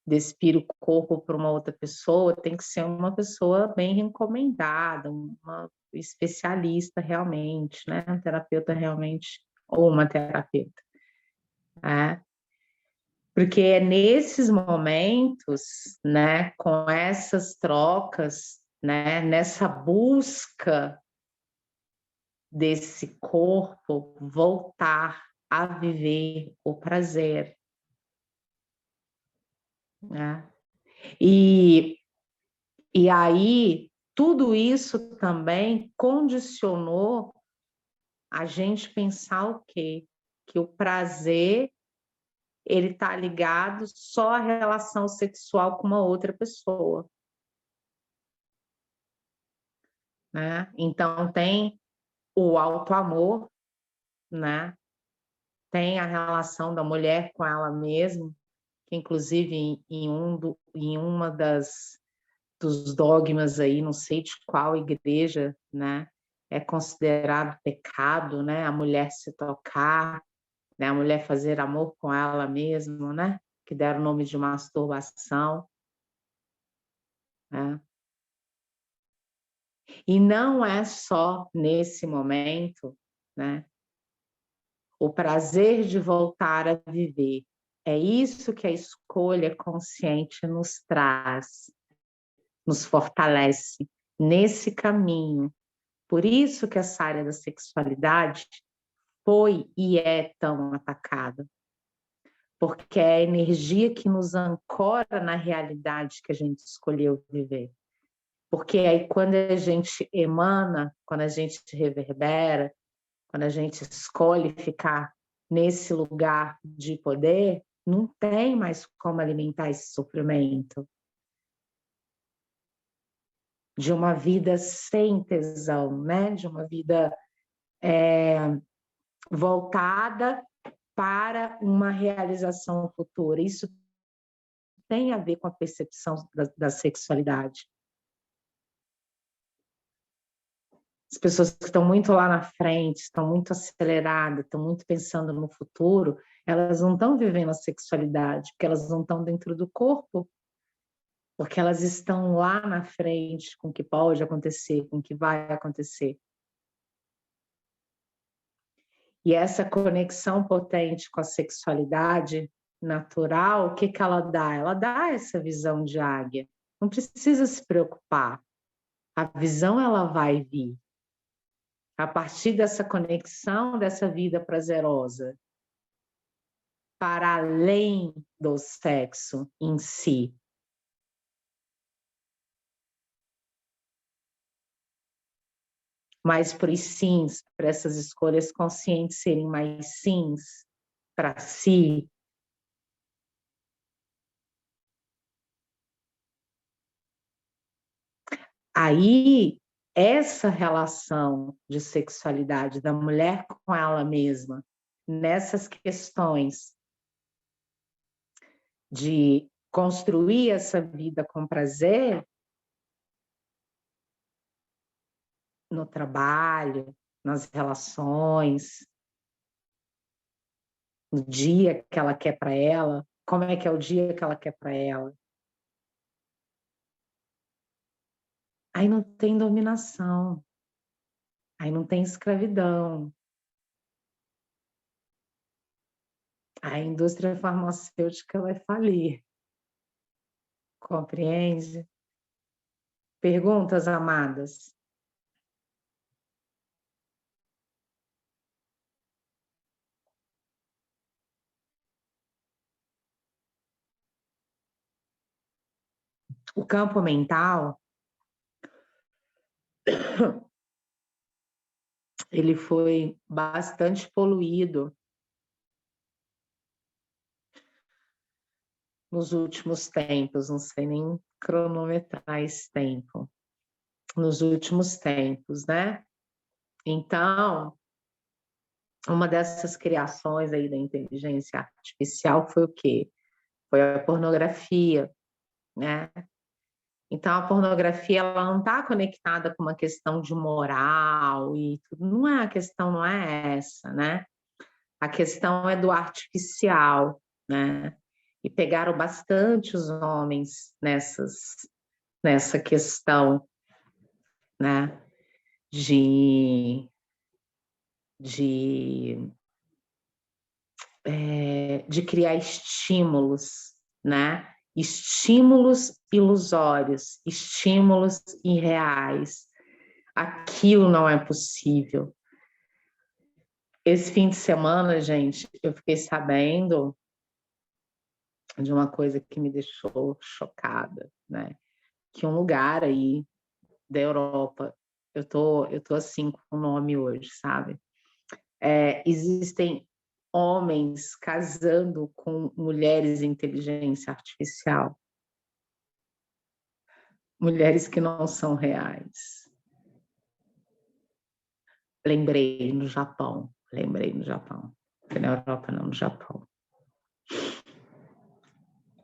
Despir o corpo para uma outra pessoa, tem que ser uma pessoa bem recomendada, uma especialista realmente, né? Um terapeuta realmente, ou uma terapeuta. Né? Porque é nesses momentos, né, com essas trocas, né, nessa busca desse corpo voltar a viver o prazer, né? E aí tudo isso também condicionou a gente pensar o quê? Que o prazer ele está ligado só à relação sexual com uma outra pessoa, né? Então tem o auto-amor, né? Tem a relação da mulher com ela mesma, que inclusive em uma dos dogmas aí, não sei de qual igreja, né? É considerado pecado, né? A mulher se tocar, né? A mulher fazer amor com ela mesma, né? Que deram o nome de masturbação, né? E não é só nesse momento, né? O prazer de voltar a viver. É isso que a escolha consciente nos traz, nos fortalece nesse caminho. Por isso que essa área da sexualidade foi e é tão atacada. Porque é a energia que nos ancora na realidade que a gente escolheu viver. Porque aí quando a gente emana, quando a gente reverbera, quando a gente escolhe ficar nesse lugar de poder, não tem mais como alimentar esse sofrimento de uma vida sem tesão, né? De uma vida voltada para uma realização futura. Isso tem a ver com a percepção da sexualidade. As pessoas que estão muito lá na frente, estão muito aceleradas, estão muito pensando no futuro, elas não estão vivendo a sexualidade, porque elas não estão dentro do corpo, porque elas estão lá na frente com o que pode acontecer, com o que vai acontecer. E essa conexão potente com a sexualidade natural, o que que ela dá? Ela dá essa visão de águia. Não precisa se preocupar. A visão, ela vai vir. A partir dessa conexão, dessa vida prazerosa, para além do sexo em si. Mas para os sims, para essas escolhas conscientes serem mais sims para si, aí essa relação de sexualidade da mulher com ela mesma, nessas questões de construir essa vida com prazer, no trabalho, nas relações, no dia que ela quer para ela, como é que é o dia que ela quer para ela. Aí não tem dominação, aí não tem escravidão. A indústria farmacêutica vai falir. Compreende? Perguntas, amadas? O campo mental, ele foi bastante poluído nos últimos tempos, não sei nem cronometrar esse tempo, nos últimos tempos, né? Então, uma dessas criações aí da inteligência artificial foi o quê? Foi a pornografia, né? Então, a pornografia, ela não está conectada com uma questão de moral e tudo. Não é, a questão não é essa, né? A questão é do artificial, né? E pegaram bastante os homens nessa questão, né? De criar estímulos, né? Estímulos ilusórios, estímulos irreais. Aquilo não é possível. Esse fim de semana, gente, eu fiquei sabendo de uma coisa que me deixou chocada, né? Que um lugar aí da Europa, eu tô assim com o nome hoje, sabe? Existem homens casando com mulheres em inteligência artificial. Mulheres que não são reais. Lembrei no Japão. Foi na Europa, não, no Japão.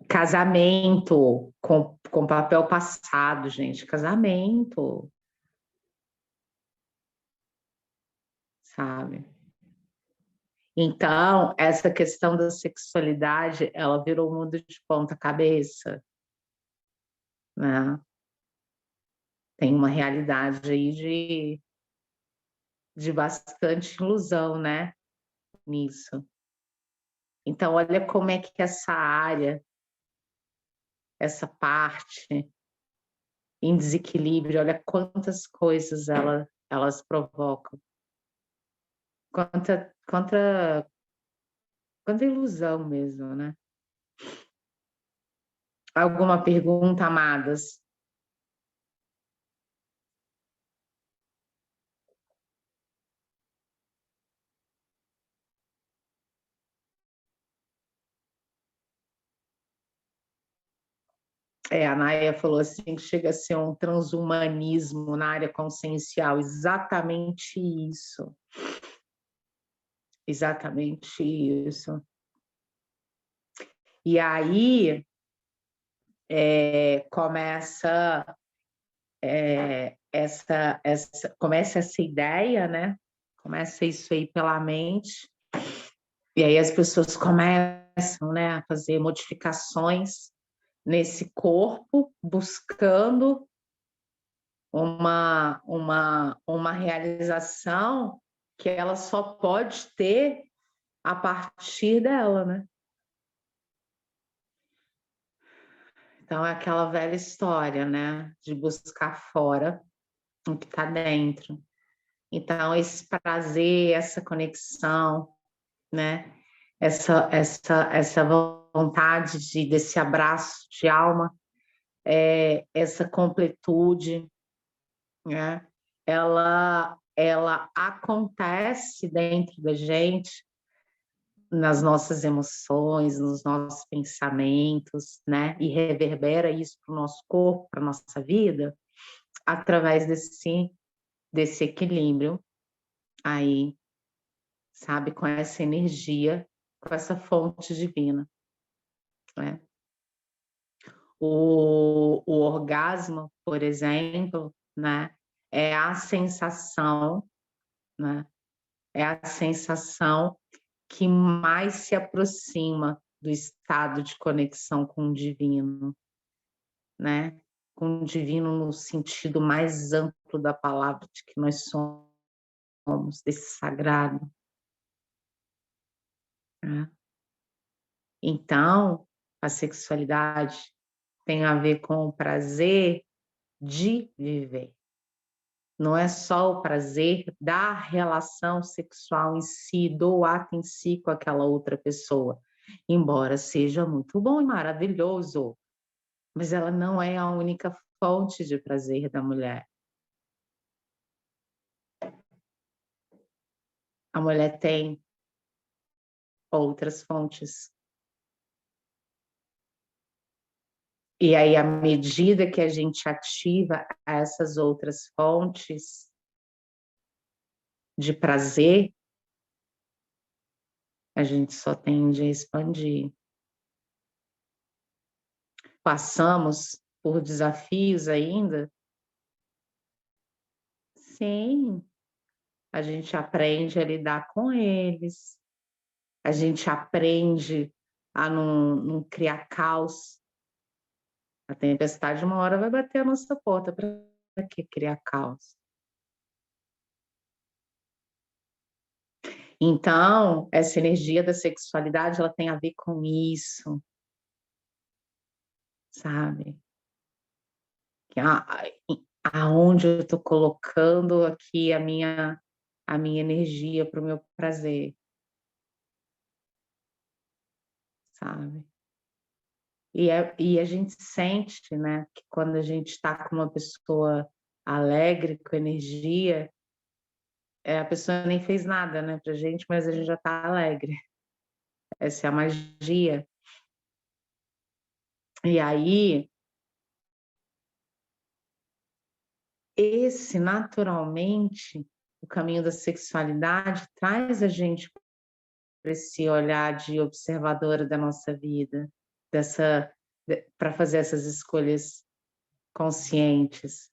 Casamento com papel passado, gente. Casamento. Sabe? Então, essa questão da sexualidade, ela virou o mundo de ponta cabeça, né? Tem uma realidade aí de bastante ilusão, né? Nisso. Então, olha como é que essa área, essa parte em desequilíbrio, olha quantas coisas elas provocam. Quanta ilusão mesmo, né? Alguma pergunta, amadas? A Naya falou assim que chega a ser um transhumanismo na área consciencial. Exatamente isso. Exatamente isso. E aí começa essa ideia, né? Começa isso aí pela mente. E aí as pessoas começam, né, a fazer modificações nesse corpo, buscando uma realização que ela só pode ter a partir dela, né? Então, é aquela velha história, né? De buscar fora o que está dentro. Então, esse prazer, essa conexão, né? Essa vontade desse abraço de alma, essa completude, né? Ela acontece dentro da gente, nas nossas emoções, nos nossos pensamentos, né? E reverbera isso para o nosso corpo, para a nossa vida, através desse equilíbrio aí, sabe? Com essa energia, com essa fonte divina, né? O orgasmo, por exemplo, né? É a sensação, né? É a sensação que mais se aproxima do estado de conexão com o divino, né? Com o divino no sentido mais amplo da palavra, de que nós somos, desse sagrado, né? Então, a sexualidade tem a ver com o prazer de viver. Não é só o prazer da relação sexual em si, do ato em si com aquela outra pessoa, embora seja muito bom e maravilhoso, mas ela não é a única fonte de prazer da mulher. A mulher tem outras fontes. E aí, à medida que a gente ativa essas outras fontes de prazer, a gente só tende a expandir. Passamos por desafios ainda? Sim, a gente aprende a lidar com eles, a gente aprende a não criar caos. A tempestade uma hora vai bater a nossa porta, para que criar caos? Então, essa energia da sexualidade, ela tem a ver com isso, sabe? Aonde eu estou colocando aqui a minha energia para o meu prazer, sabe? E a gente sente, né, que quando a gente está com uma pessoa alegre, com energia, a pessoa nem fez nada, né, pra gente, mas a gente já está alegre. Essa é a magia. E aí, naturalmente, o caminho da sexualidade traz a gente para esse olhar de observadora da nossa vida, para fazer essas escolhas conscientes.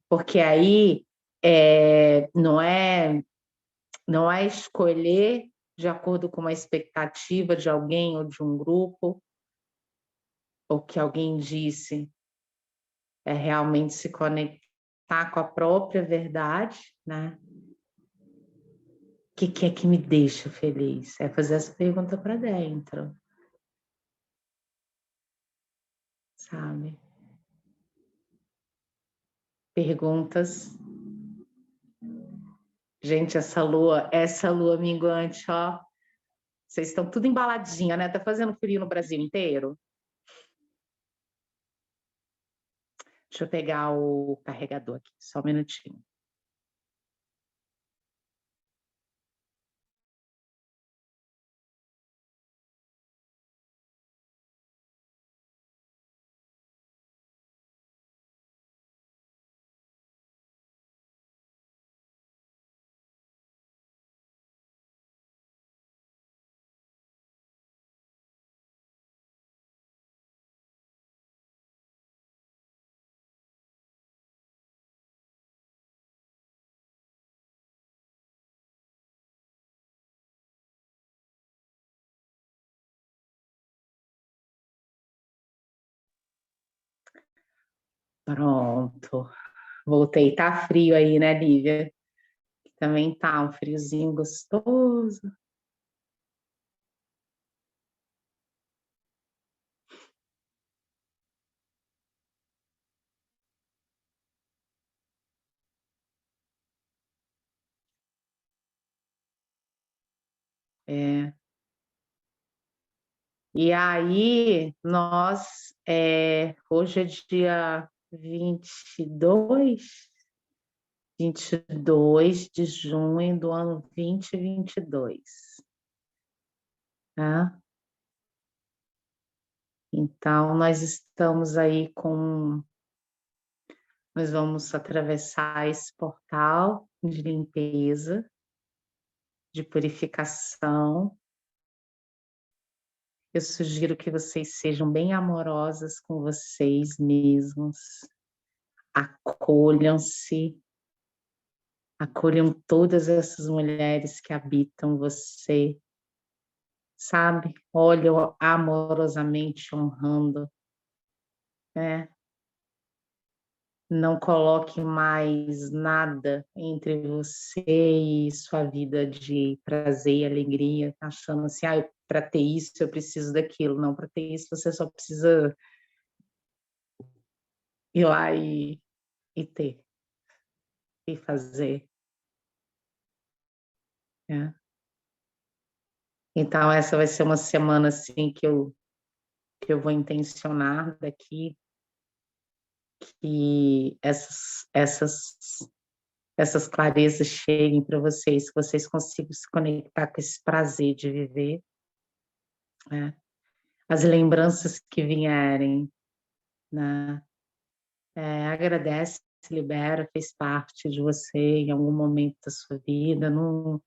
Porque aí não é escolher de acordo com uma expectativa de alguém ou de um grupo, ou que alguém disse, é realmente se conectar com a própria verdade, né? O que é que me deixa feliz? É fazer essa pergunta para dentro, sabe? Perguntas. Gente, essa lua minguante, ó. Vocês estão tudo embaladinha, né? Tá fazendo frio no Brasil inteiro. Deixa eu pegar o carregador aqui, só um minutinho. Pronto. Voltei. Tá frio aí, né, Lívia? Também tá um friozinho gostoso. É. E aí, hoje é dia 22 de junho do ano 2022, né? Então, nós vamos atravessar esse portal de limpeza, de purificação. Eu sugiro que vocês sejam bem amorosas com vocês mesmos, acolham-se, acolham todas essas mulheres que habitam você, sabe? Olham amorosamente, honrando, né? Não coloque mais nada entre você e sua vida de prazer e alegria, achando assim, para ter isso eu preciso daquilo. Não, para ter isso você só precisa ir lá e ter, e fazer, né? Então, essa vai ser uma semana assim que eu vou intencionar daqui, que essas clarezas cheguem para vocês, que vocês consigam se conectar com esse prazer de viver, né? As lembranças que vierem, né? Agradece, se libera, fez parte de você em algum momento da sua vida, não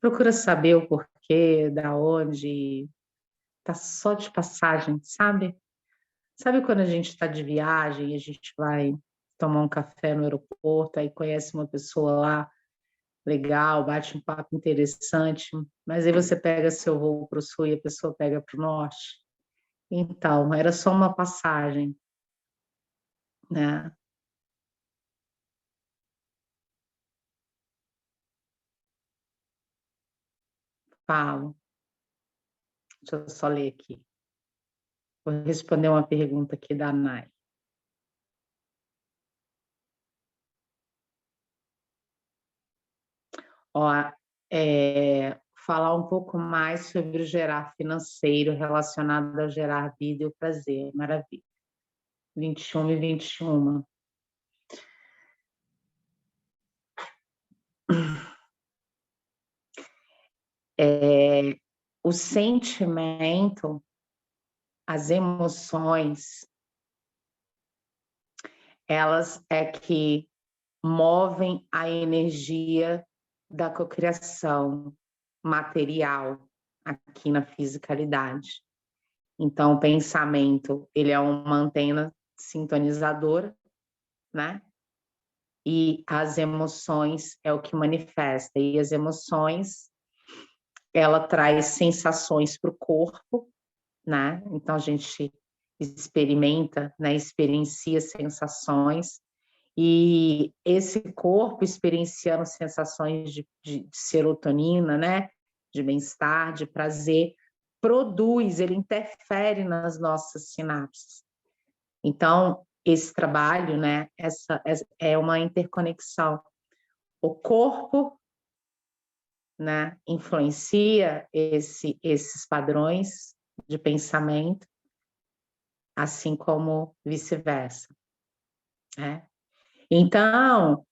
procura saber o porquê, da onde, tá só de passagem, sabe? Sabe quando a gente está de viagem e a gente vai tomar um café no aeroporto, aí conhece uma pessoa lá, legal, bate um papo interessante, mas aí você pega seu voo para o sul e a pessoa pega para o norte? Então, era só uma passagem, né? Falo, deixa eu só ler aqui. Vou responder uma pergunta aqui da Nai. Ó, falar um pouco mais sobre o gerar financeiro relacionado ao gerar vida e o prazer. Maravilha. 21 e 21. O sentimento, as emoções, elas é que movem a energia da cocriação material aqui na fisicalidade. Então, o pensamento, ele é uma antena sintonizadora, né? E as emoções é o que manifesta. E as emoções, ela traz sensações para o corpo, né? Então, a gente experimenta, né? Experiencia sensações. E esse corpo experienciando sensações de serotonina, né? De bem-estar, de prazer, ele interfere nas nossas sinapses. Então, esse trabalho, né? Essa é uma interconexão. O corpo, né? Influencia esses padrões de pensamento, assim como vice-versa, né? Então,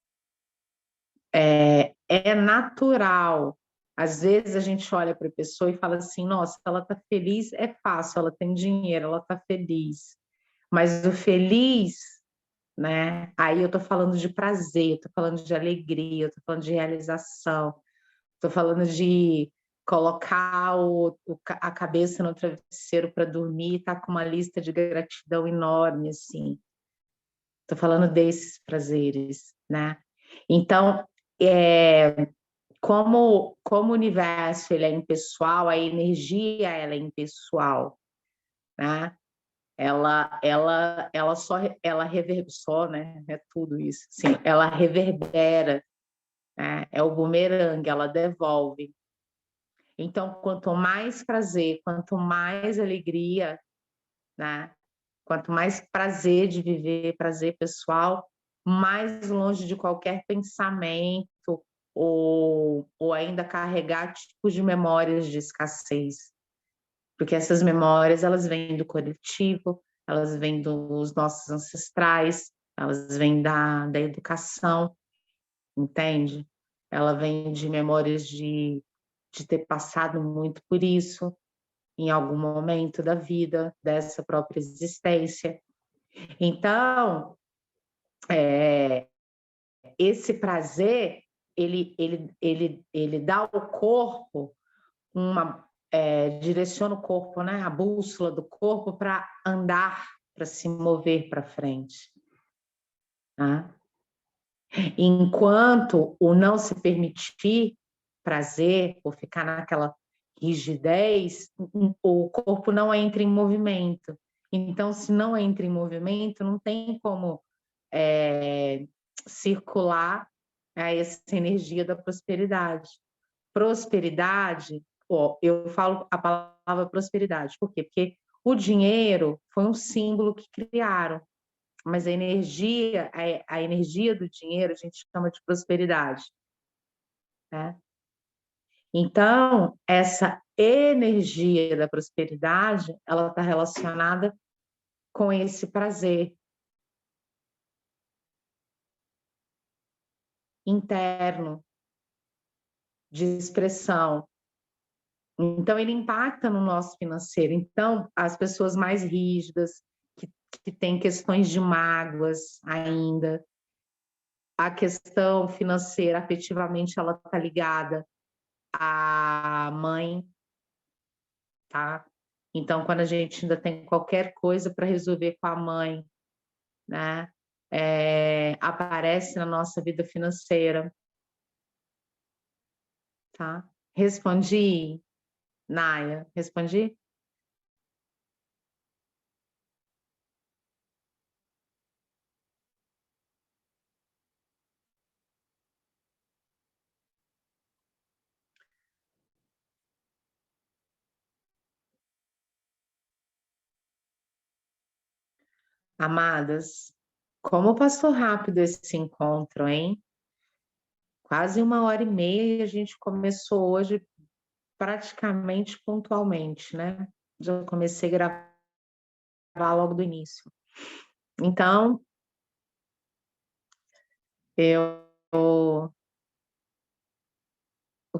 é natural. Às vezes a gente olha para a pessoa e fala assim: nossa, ela está feliz, é fácil, ela tem dinheiro, ela está feliz. Mas o feliz, né? Aí eu estou falando de prazer, eu estou falando de alegria, eu estou falando de realização, estou falando de colocar a cabeça no travesseiro para dormir e estar com uma lista de gratidão enorme, assim. Estou falando desses prazeres, né? Então, como o universo ele é impessoal, a energia ela é impessoal, né? ela só, só, né? É tudo isso. Sim, ela reverbera, né? É o bumerangue, ela devolve. Então, quanto mais prazer, quanto mais alegria, né? Quanto mais prazer de viver, prazer pessoal, mais longe de qualquer pensamento ou ainda carregar tipos de memórias de escassez. Porque essas memórias, elas vêm do coletivo, elas vêm dos nossos ancestrais, elas vêm da educação, entende? Ela vem de memórias de ter passado muito por isso em algum momento da vida, dessa própria existência. Então, esse prazer, ele dá ao corpo direciona o corpo, né? A bússola do corpo para andar, para se mover para frente. Tá? Enquanto o não se permitir prazer, ou ficar naquela rigidez, o corpo não entra em movimento. Então, se não entra em movimento, não tem como circular essa energia da prosperidade. Prosperidade, eu falo a palavra prosperidade, por quê? Porque o dinheiro foi um símbolo que criaram, mas a energia do dinheiro a gente chama de prosperidade. Né? Então, essa energia da prosperidade, ela está relacionada com esse prazer interno, de expressão. Então, ele impacta no nosso financeiro. Então, as pessoas mais rígidas, que têm questões de mágoas ainda, a questão financeira, afetivamente, ela está ligada à mãe, tá? Então, quando a gente ainda tem qualquer coisa para resolver com a mãe, né? Aparece na nossa vida financeira, tá? Respondi, Naya? Respondi? Amadas, como passou rápido esse encontro, hein? Quase 1h30 e a gente começou hoje praticamente pontualmente, né? Já comecei a gravar logo do início. Então, o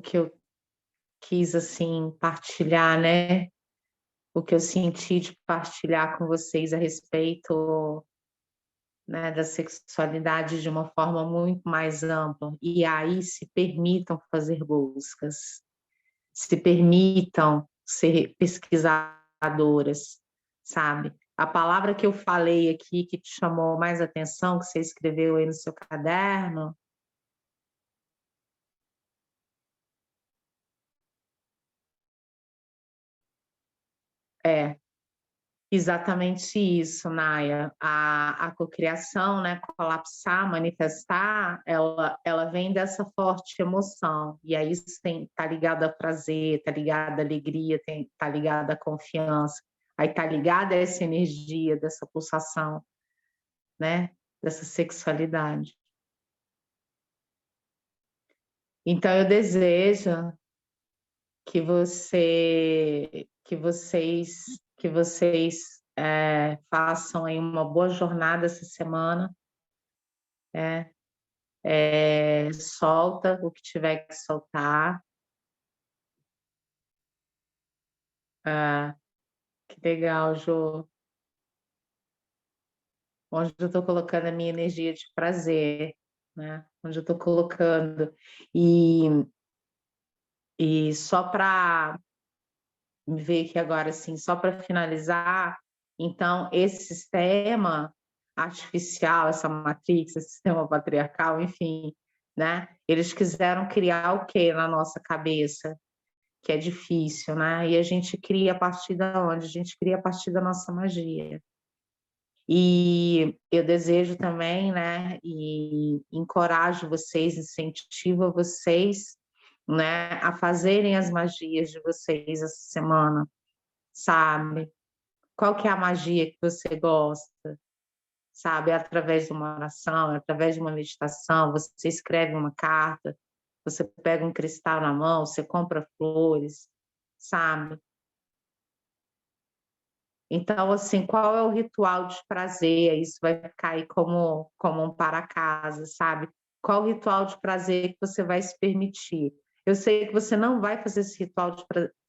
que eu quis, assim, partilhar, né? O que eu senti de partilhar com vocês a respeito, né, da sexualidade de uma forma muito mais ampla. E aí se permitam fazer buscas, se permitam ser pesquisadoras, sabe? A palavra que eu falei aqui, que te chamou mais atenção, que você escreveu aí no seu caderno, é exatamente isso, Naya. A cocriação, né, colapsar, manifestar, ela vem dessa forte emoção. E aí isso tá ligado a prazer, tá ligado à alegria, tá ligado à confiança. Aí tá ligado a essa energia, dessa pulsação, né, dessa sexualidade. Então eu desejo que vocês façam aí uma boa jornada essa semana, solta o que tiver que soltar. Que legal, Jô. Onde eu estou colocando a minha energia de prazer, né? Onde eu estou colocando. E só para me ver aqui agora, assim, só para finalizar, então, esse sistema artificial, essa matrix, esse sistema patriarcal, enfim, né? Eles quiseram criar o quê na nossa cabeça? que é difícil, né? E a gente cria a partir da onde? A gente cria a partir da nossa magia. E eu desejo também, né, e encorajo vocês, incentivo vocês, né, a fazerem as magias de vocês essa semana, sabe? Qual que é a magia que você gosta? Sabe? É através de uma oração, é através de uma meditação, você escreve uma carta, você pega um cristal na mão, você compra flores, sabe? Então, assim, qual é o ritual de prazer? Isso vai ficar aí como um para casa, sabe? Qual o ritual de prazer que você vai se permitir? Eu sei que você não vai fazer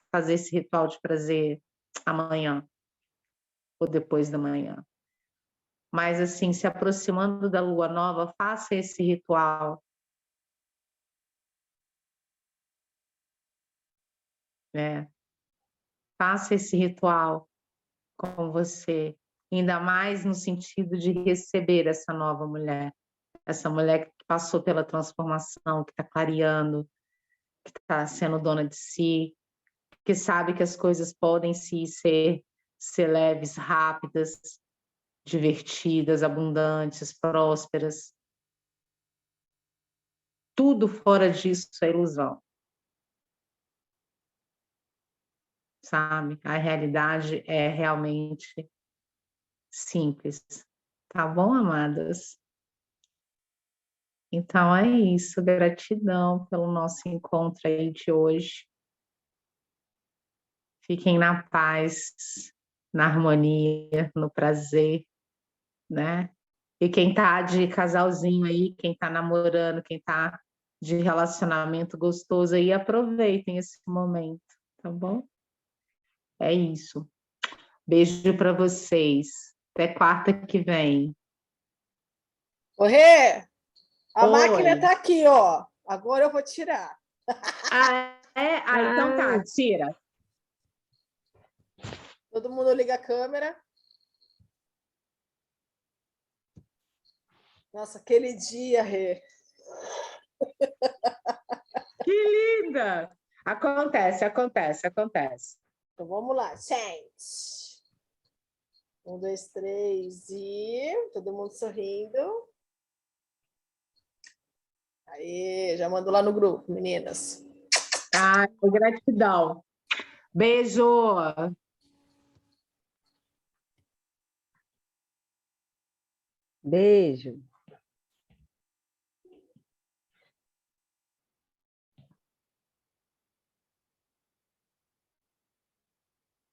fazer esse ritual de prazer amanhã ou depois da manhã. Mas, assim, se aproximando da lua nova, faça esse ritual, né? Faça esse ritual com você, ainda mais no sentido de receber essa mulher que passou pela transformação, que está clareando, que está sendo dona de si, que sabe que as coisas podem sim ser leves, rápidas, divertidas, abundantes, prósperas. Tudo fora disso é ilusão. Sabe? A realidade é realmente simples. Tá bom, amadas? Então é isso. Gratidão pelo nosso encontro aí de hoje. Fiquem na paz, na harmonia, no prazer, né? E quem tá de casalzinho aí, quem tá namorando, quem tá de relacionamento gostoso aí, aproveitem esse momento, tá bom? É isso. Beijo para vocês. Até quarta que vem. Ô, Rê, a máquina Oi. tá aqui, ó. Agora eu vou tirar. Ah, é? Ah, então tá, tira. Todo mundo liga a câmera. Nossa, aquele dia, Rê. Que linda! Acontece, acontece, acontece. Então vamos lá, gente. 1, 2, 3 e todo mundo sorrindo. Aí, já mandou lá no grupo, meninas. Ah, gratidão. Beijo. Beijo.